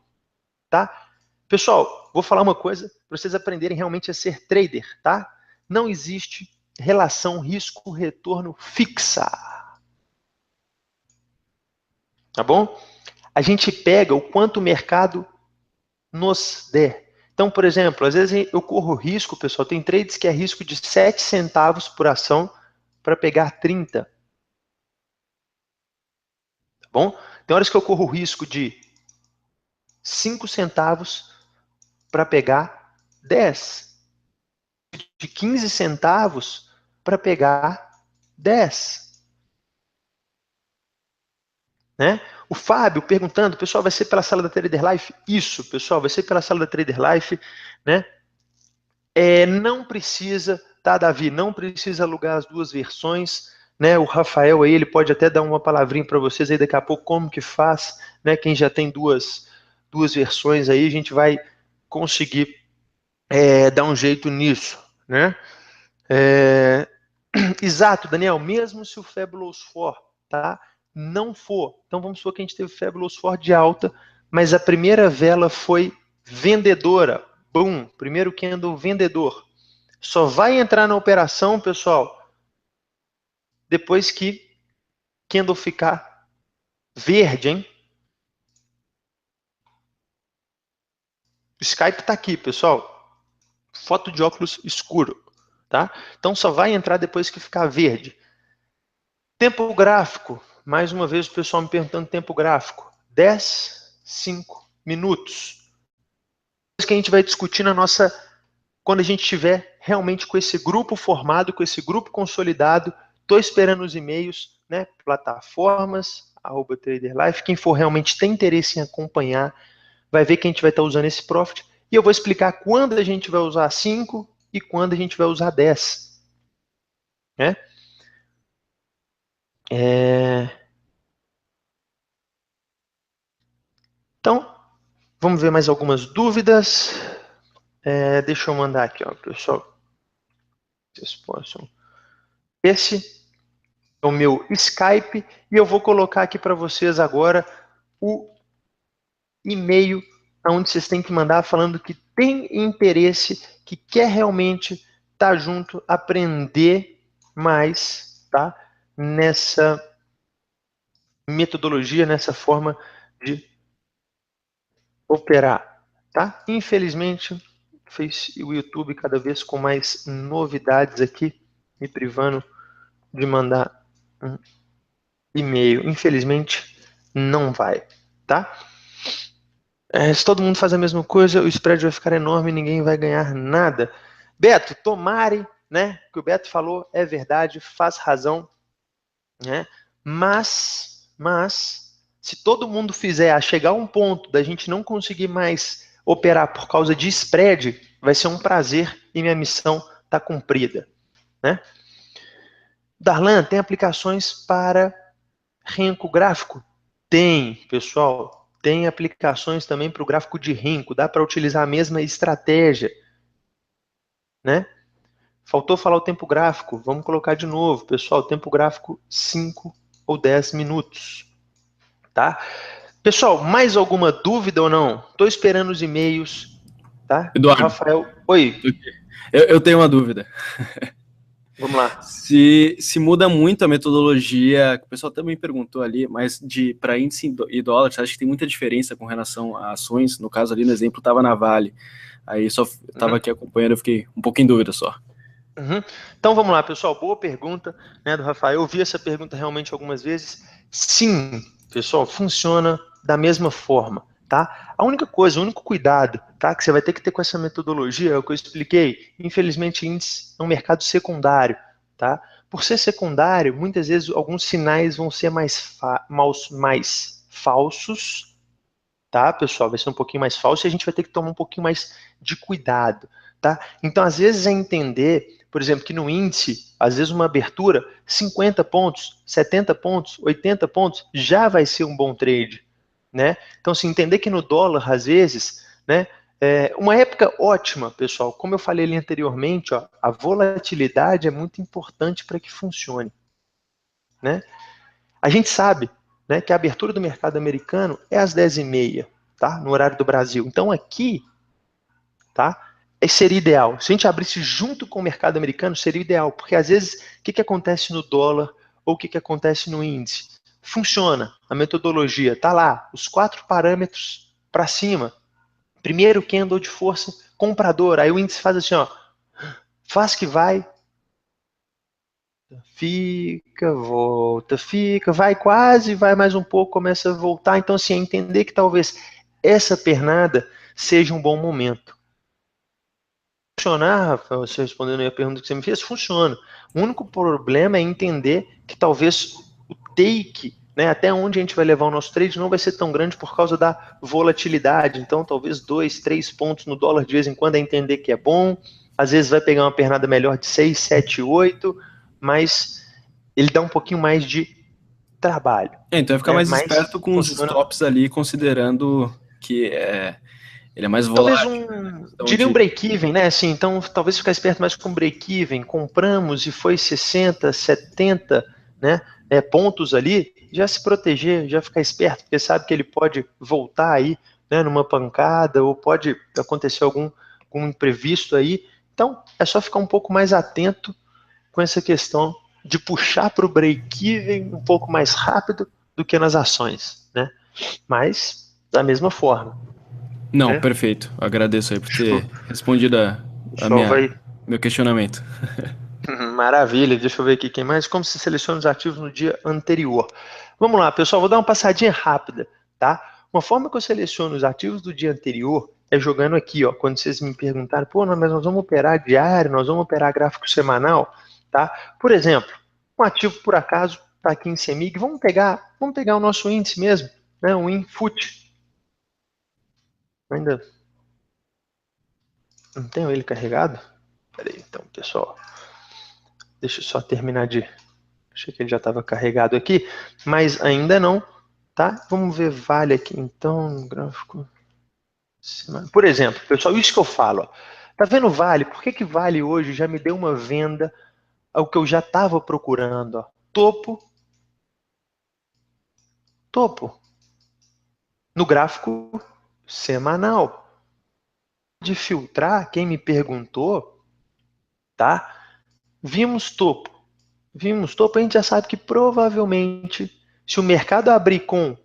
Tá? Pessoal, vou falar uma coisa para vocês aprenderem realmente a ser trader, tá? Não existe relação risco-retorno fixa. Tá bom? A gente pega o quanto o mercado nos der. Então, por exemplo, às vezes eu corro risco, pessoal, tem trades que é risco de 7 centavos por ação para pegar 30. Tá bom? Tem horas que eu corro risco de 5 centavos para pegar 10. De 15 centavos para pegar 10. Né? O Fábio perguntando, pessoal, vai ser pela sala da Trader Life? Isso, pessoal, vai ser pela sala da Trader Life, né? Não precisa, tá, Davi? Não precisa alugar as duas versões, né? O Rafael aí, ele pode até dar uma palavrinha para vocês aí daqui a pouco como que faz, né? Quem já tem duas versões aí, a gente vai conseguir dar um jeito nisso, né? Exato, Daniel, mesmo se o Fabulous for, tá? Não for, então vamos supor que a gente teve Fabulous for de alta, mas a primeira vela foi vendedora, boom, primeiro candle vendedor. Só vai entrar na operação, pessoal, depois que candle ficar verde, hein? O Skype tá aqui, pessoal. Foto de óculos escuro, tá? Então só vai entrar depois que ficar verde. Tempo gráfico. Mais uma vez o pessoal me perguntando tempo gráfico. 10, 5 minutos. Isso que a gente vai discutir na nossa... Quando a gente estiver realmente com esse grupo formado, com esse grupo consolidado. Estou esperando os e-mails, né? Plataformas, @traderlife. Quem for realmente ter interesse em acompanhar, vai ver que a gente vai estar usando esse profit. E eu vou explicar quando a gente vai usar 5 e quando a gente vai usar 10. Né? Então, vamos ver mais algumas dúvidas. Deixa eu mandar aqui, ó, pessoal. Vocês possam. Esse é o meu Skype e eu vou colocar aqui para vocês agora o e-mail onde vocês têm que mandar falando que tem interesse, que quer realmente estar junto, aprender mais, tá? Nessa metodologia, nessa forma de operar, tá? Infelizmente, o YouTube cada vez com mais novidades aqui, me privando de mandar um e-mail. Infelizmente, não vai, tá? Se todo mundo faz a mesma coisa, o spread vai ficar enorme e ninguém vai ganhar nada. Beto, tomare, né? O que o Beto falou é verdade, faz razão, né? Mas, se todo mundo fizer a chegar a um ponto da gente não conseguir mais operar por causa de spread, vai ser um prazer e minha missão está cumprida, né? Darlan, tem aplicações para Renko gráfico? Tem, pessoal. Tem aplicações também para o gráfico de Renko. Dá para utilizar a mesma estratégia, né? Faltou falar o tempo gráfico. Vamos colocar de novo, pessoal. Tempo gráfico 5 ou 10 minutos, tá? Pessoal, mais alguma dúvida ou não? Estou esperando os e-mails, tá? Eduardo. Rafael, oi. Eu tenho uma dúvida. Vamos lá. Se muda muito a metodologia, o pessoal também perguntou ali, mas para índice e dólar, você acha que tem muita diferença com relação a ações? No caso ali, no exemplo, estava na Vale. Aí só estava aqui acompanhando, eu fiquei um pouco em dúvida só. Então vamos lá, pessoal. Boa pergunta, né, do Rafael. Eu vi essa pergunta realmente algumas vezes. Sim, pessoal, funciona da mesma forma, tá? A única coisa, o único cuidado, tá, que você vai ter que ter com essa metodologia é o que eu expliquei. Infelizmente, índice é um mercado secundário, tá? Por ser secundário, muitas vezes alguns sinais vão ser mais falsos, tá, pessoal? Vai ser um pouquinho mais falso e a gente vai ter que tomar um pouquinho mais de cuidado, tá? Então, às vezes, é entender, por exemplo, que no índice, às vezes uma abertura, 50 pontos, 70 pontos, 80 pontos, já vai ser um bom trade, né? Então, se entender que no dólar, às vezes, né, uma época ótima, pessoal, como eu falei ali anteriormente, ó, a volatilidade é muito importante para que funcione, né? A gente sabe, né, que a abertura do mercado americano é às 10h30, tá? No horário do Brasil. Então aqui, tá? Seria ideal. Se a gente abrisse junto com o mercado americano, seria ideal, porque às vezes o que acontece no dólar ou o que acontece no índice? Funciona, a metodologia tá lá, os 4 parâmetros para cima. Primeiro candle de força comprador, aí o índice faz assim, ó, faz que vai, fica, volta, fica, vai quase, vai mais um pouco, começa a voltar. Então, assim, é entender que talvez essa pernada seja um bom momento. Funcionar, Rafael, você respondendo aí a pergunta que você me fez, funciona. O único problema é entender que talvez o take, né, até onde a gente vai levar o nosso trade não vai ser tão grande por causa da volatilidade. Então, talvez 2, 3 pontos no dólar de vez em quando é entender que é bom. Às vezes vai pegar uma pernada melhor de 6, 7, 8, mas ele dá um pouquinho mais de trabalho. Então vai ficar mais Mas esperto com os funciona. stops ali, considerando que ele é mais Talvez volátil. diria um break-even, né? Assim, então, talvez ficar esperto mais com break-even. Compramos e foi 60, 70, né? Pontos ali, já se proteger, já ficar esperto, porque sabe que ele pode voltar aí, né? Numa pancada, ou pode acontecer algum imprevisto aí. Então, é só ficar um pouco mais atento com essa questão de puxar para o break-even um pouco mais rápido do que nas ações, né? Mas, da mesma forma. Não, Né? perfeito. Agradeço aí por ter respondido a meu questionamento. Maravilha, deixa eu ver aqui quem mais. Como se seleciona os ativos no dia anterior? Vamos lá, pessoal, vou dar uma passadinha rápida, tá? Uma forma que eu seleciono os ativos do dia anterior é jogando aqui, ó. Quando vocês me perguntaram, pô, não, mas nós vamos operar diário, nós vamos operar gráfico semanal, tá? Por exemplo, um ativo por acaso está aqui em CEMIG, vamos pegar o nosso índice mesmo, né? O INFUT. Ainda não tenho ele carregado? Peraí, então, pessoal. Deixa eu só terminar de... Achei que ele já estava carregado aqui, mas ainda não, tá? Vamos ver Vale aqui, então, no gráfico. Por exemplo, pessoal, isso que eu falo, ó. Tá vendo Vale? Por que Vale hoje já me deu uma venda ao que eu já estava procurando, ó? Topo, topo, no gráfico semanal. De filtrar, quem me perguntou, tá? Vimos topo, a gente já sabe que provavelmente, se o mercado abrir com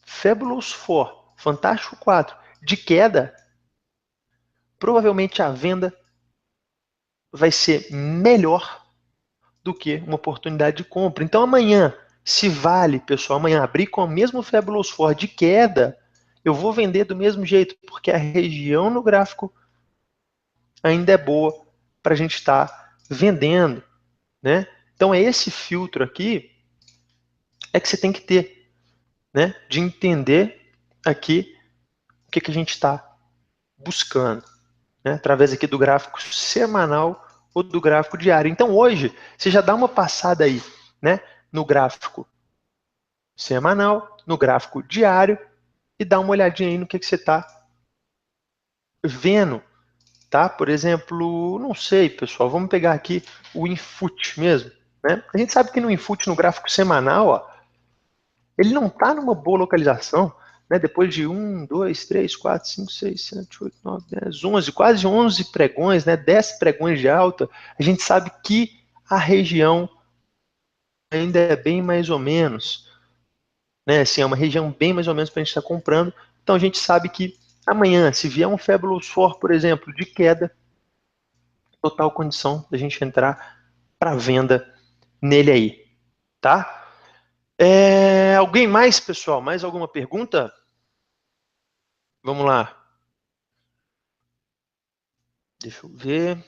Fabulous 4, Fantástico 4, de queda, provavelmente a venda vai ser melhor do que uma oportunidade de compra. Então amanhã, se Vale, pessoal, amanhã abrir com o mesmo Fabulous 4 de queda, eu vou vender do mesmo jeito, porque a região no gráfico ainda é boa para a gente estar vendendo, né? Então é esse filtro aqui é que você tem que ter, né? De entender aqui o que a gente está buscando, né? Através aqui do gráfico semanal ou do gráfico diário. Então hoje você já dá uma passada aí, né? No gráfico semanal, no gráfico diário e dá uma olhadinha aí no que você está vendo, tá? Por exemplo, não sei, pessoal, vamos pegar aqui o Infut mesmo, né? A gente sabe que no Infut, no gráfico semanal, ó, ele não está numa boa localização, né? Depois de 1, 2, 3, 4, 5, 6, 7, 8, 9, 10, 11, quase 11 pregões, né? 10 pregões de alta, a gente sabe que a região ainda é bem mais ou menos, né? Assim, é uma região bem mais ou menos para a gente estar comprando. Então a gente sabe que amanhã, se vier um Fabulous 4, por exemplo, de queda, total condição da gente entrar para venda nele aí, tá? Alguém mais, pessoal? Mais alguma pergunta? Vamos lá. Deixa eu ver.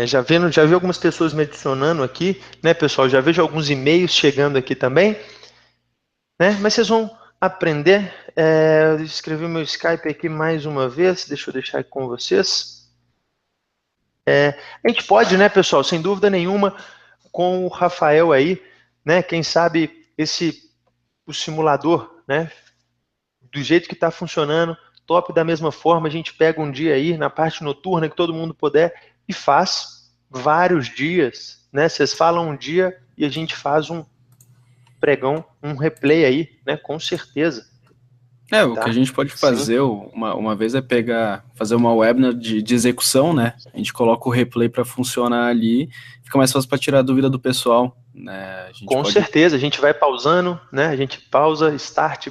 Já vi algumas pessoas me adicionando aqui, né, pessoal? Já vejo alguns e-mails chegando aqui também, né? Mas vocês vão aprender. Eu escrevi meu Skype aqui mais uma vez. Deixa eu deixar aqui com vocês. A gente pode, né, pessoal? Sem dúvida nenhuma, com o Rafael aí, né? Quem sabe o simulador, né? Do jeito que está funcionando, top da mesma forma, a gente pega um dia aí na parte noturna que todo mundo puder e faz vários dias, né? Vocês falam um dia e a gente faz um pregão, um replay aí, né? Com certeza. O que a gente pode fazer uma vez é fazer uma webinar de execução, né? A gente coloca o replay para funcionar ali, fica mais fácil para tirar a dúvida do pessoal, né? Com certeza, a gente vai pausando, né? A gente pausa start,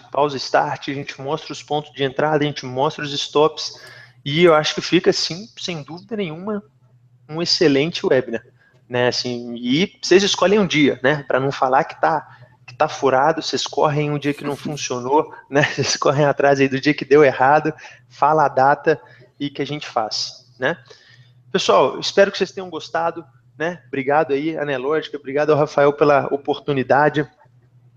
a gente mostra os pontos de entrada, a gente mostra os stops, e eu acho que fica, assim, sem dúvida nenhuma, um excelente webinar, né? Assim, e vocês escolhem um dia, né? Para não falar que tá furado, vocês correm um dia que não funcionou, né? Vocês correm atrás aí do dia que deu errado, fala a data e que a gente faz, né? Pessoal, espero que vocês tenham gostado, né? Obrigado aí, Anelógica, obrigado ao Rafael pela oportunidade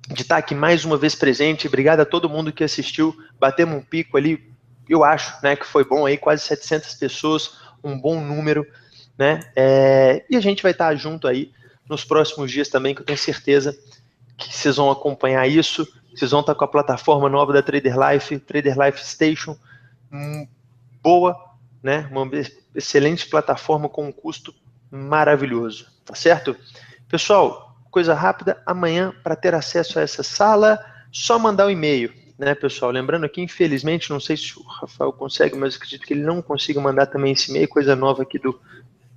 de estar aqui mais uma vez presente, obrigado a todo mundo que assistiu, batemos um pico ali, eu acho, né, que foi bom aí, quase 700 pessoas, um bom número, né? E a gente vai estar junto aí nos próximos dias também, que eu tenho certeza que vocês vão acompanhar isso. Vocês vão estar com a plataforma nova da Trader Life Station, boa, né? Uma excelente plataforma com um custo maravilhoso, tá certo? Pessoal, coisa rápida, amanhã, para ter acesso a essa sala, só mandar um e-mail, né, pessoal? Lembrando aqui, infelizmente, não sei se o Rafael consegue, mas acredito que ele não consiga mandar também esse e-mail, coisa nova aqui do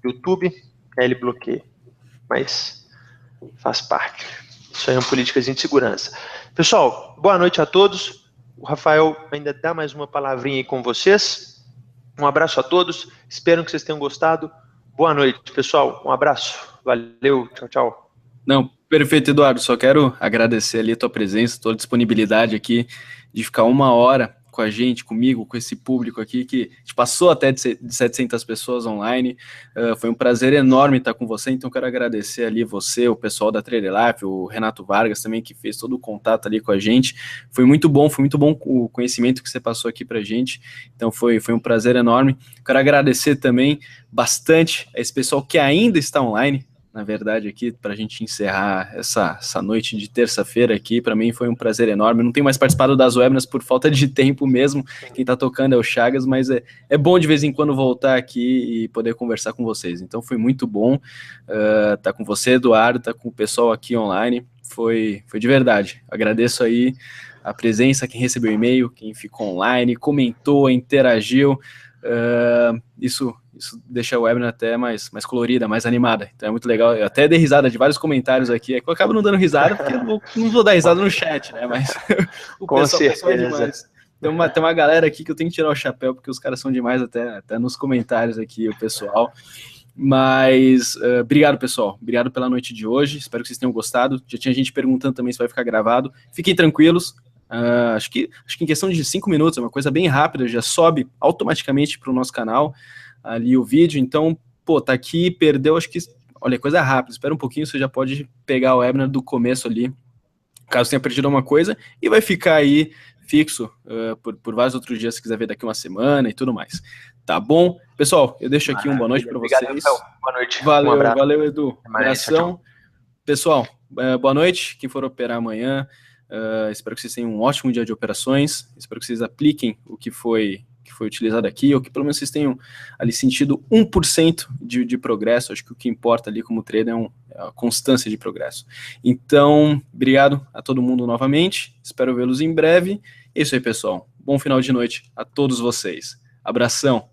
YouTube, aí ele bloqueia, mas faz parte. Isso aí é uma política de segurança. Pessoal, boa noite a todos. O Rafael ainda dá mais uma palavrinha aí com vocês. Um abraço a todos. Espero que vocês tenham gostado. Boa noite, pessoal. Um abraço. Valeu. Tchau, tchau. Não, perfeito, Eduardo. Só quero agradecer ali a tua presença, tua disponibilidade aqui de ficar 1 hora com a gente, comigo, com esse público aqui, que te passou até de 700 pessoas online. Foi um prazer enorme estar com você, então quero agradecer ali você, o pessoal da Trader Life, o Renato Vargas também, que fez todo o contato ali com a gente. Foi muito bom o conhecimento que você passou aqui pra gente, então foi um prazer enorme. Quero agradecer também bastante a esse pessoal que ainda está online, na verdade, aqui, para a gente encerrar essa noite de terça-feira aqui, para mim foi um prazer enorme. Eu não tenho mais participado das webinars por falta de tempo mesmo, quem está tocando é o Chagas, mas é bom de vez em quando voltar aqui e poder conversar com vocês. Então foi muito bom estar com você, Eduardo, estar com o pessoal aqui online, foi de verdade. Agradeço aí a presença, quem recebeu o e-mail, quem ficou online, comentou, interagiu, isso deixa a webinar até mais colorida, mais animada. Então é muito legal. Eu até dei risada de vários comentários aqui. Eu acabo não dando risada, porque eu não vou dar risada no chat, né? Mas o pessoal é demais. Tem uma galera aqui que eu tenho que tirar o chapéu, porque os caras são demais até nos comentários aqui, o pessoal. Mas obrigado, pessoal. Obrigado pela noite de hoje. Espero que vocês tenham gostado. Já tinha gente perguntando também se vai ficar gravado. Fiquem tranquilos. Acho que em questão de 5 minutos, é uma coisa bem rápida, já sobe automaticamente para o nosso canal ali o vídeo, então, tá aqui, perdeu, acho que, olha, coisa rápida, espera um pouquinho, você já pode pegar o webinar do começo ali, caso tenha perdido alguma coisa, e vai ficar aí fixo por vários outros dias, se quiser ver daqui uma semana e tudo mais. Tá bom? Pessoal, eu deixo aqui boa noite para vocês. Obrigado, boa noite. Valeu, Edu. Abração. Pessoal, boa noite, quem for operar amanhã, espero que vocês tenham um ótimo dia de operações, espero que vocês apliquem o que foi utilizado aqui, ou que pelo menos vocês tenham ali sentido 1% de progresso. Acho que o que importa ali como trader é a constância de progresso. Então, obrigado a todo mundo novamente, espero vê-los em breve. É isso aí, pessoal. Bom final de noite a todos vocês. Abração.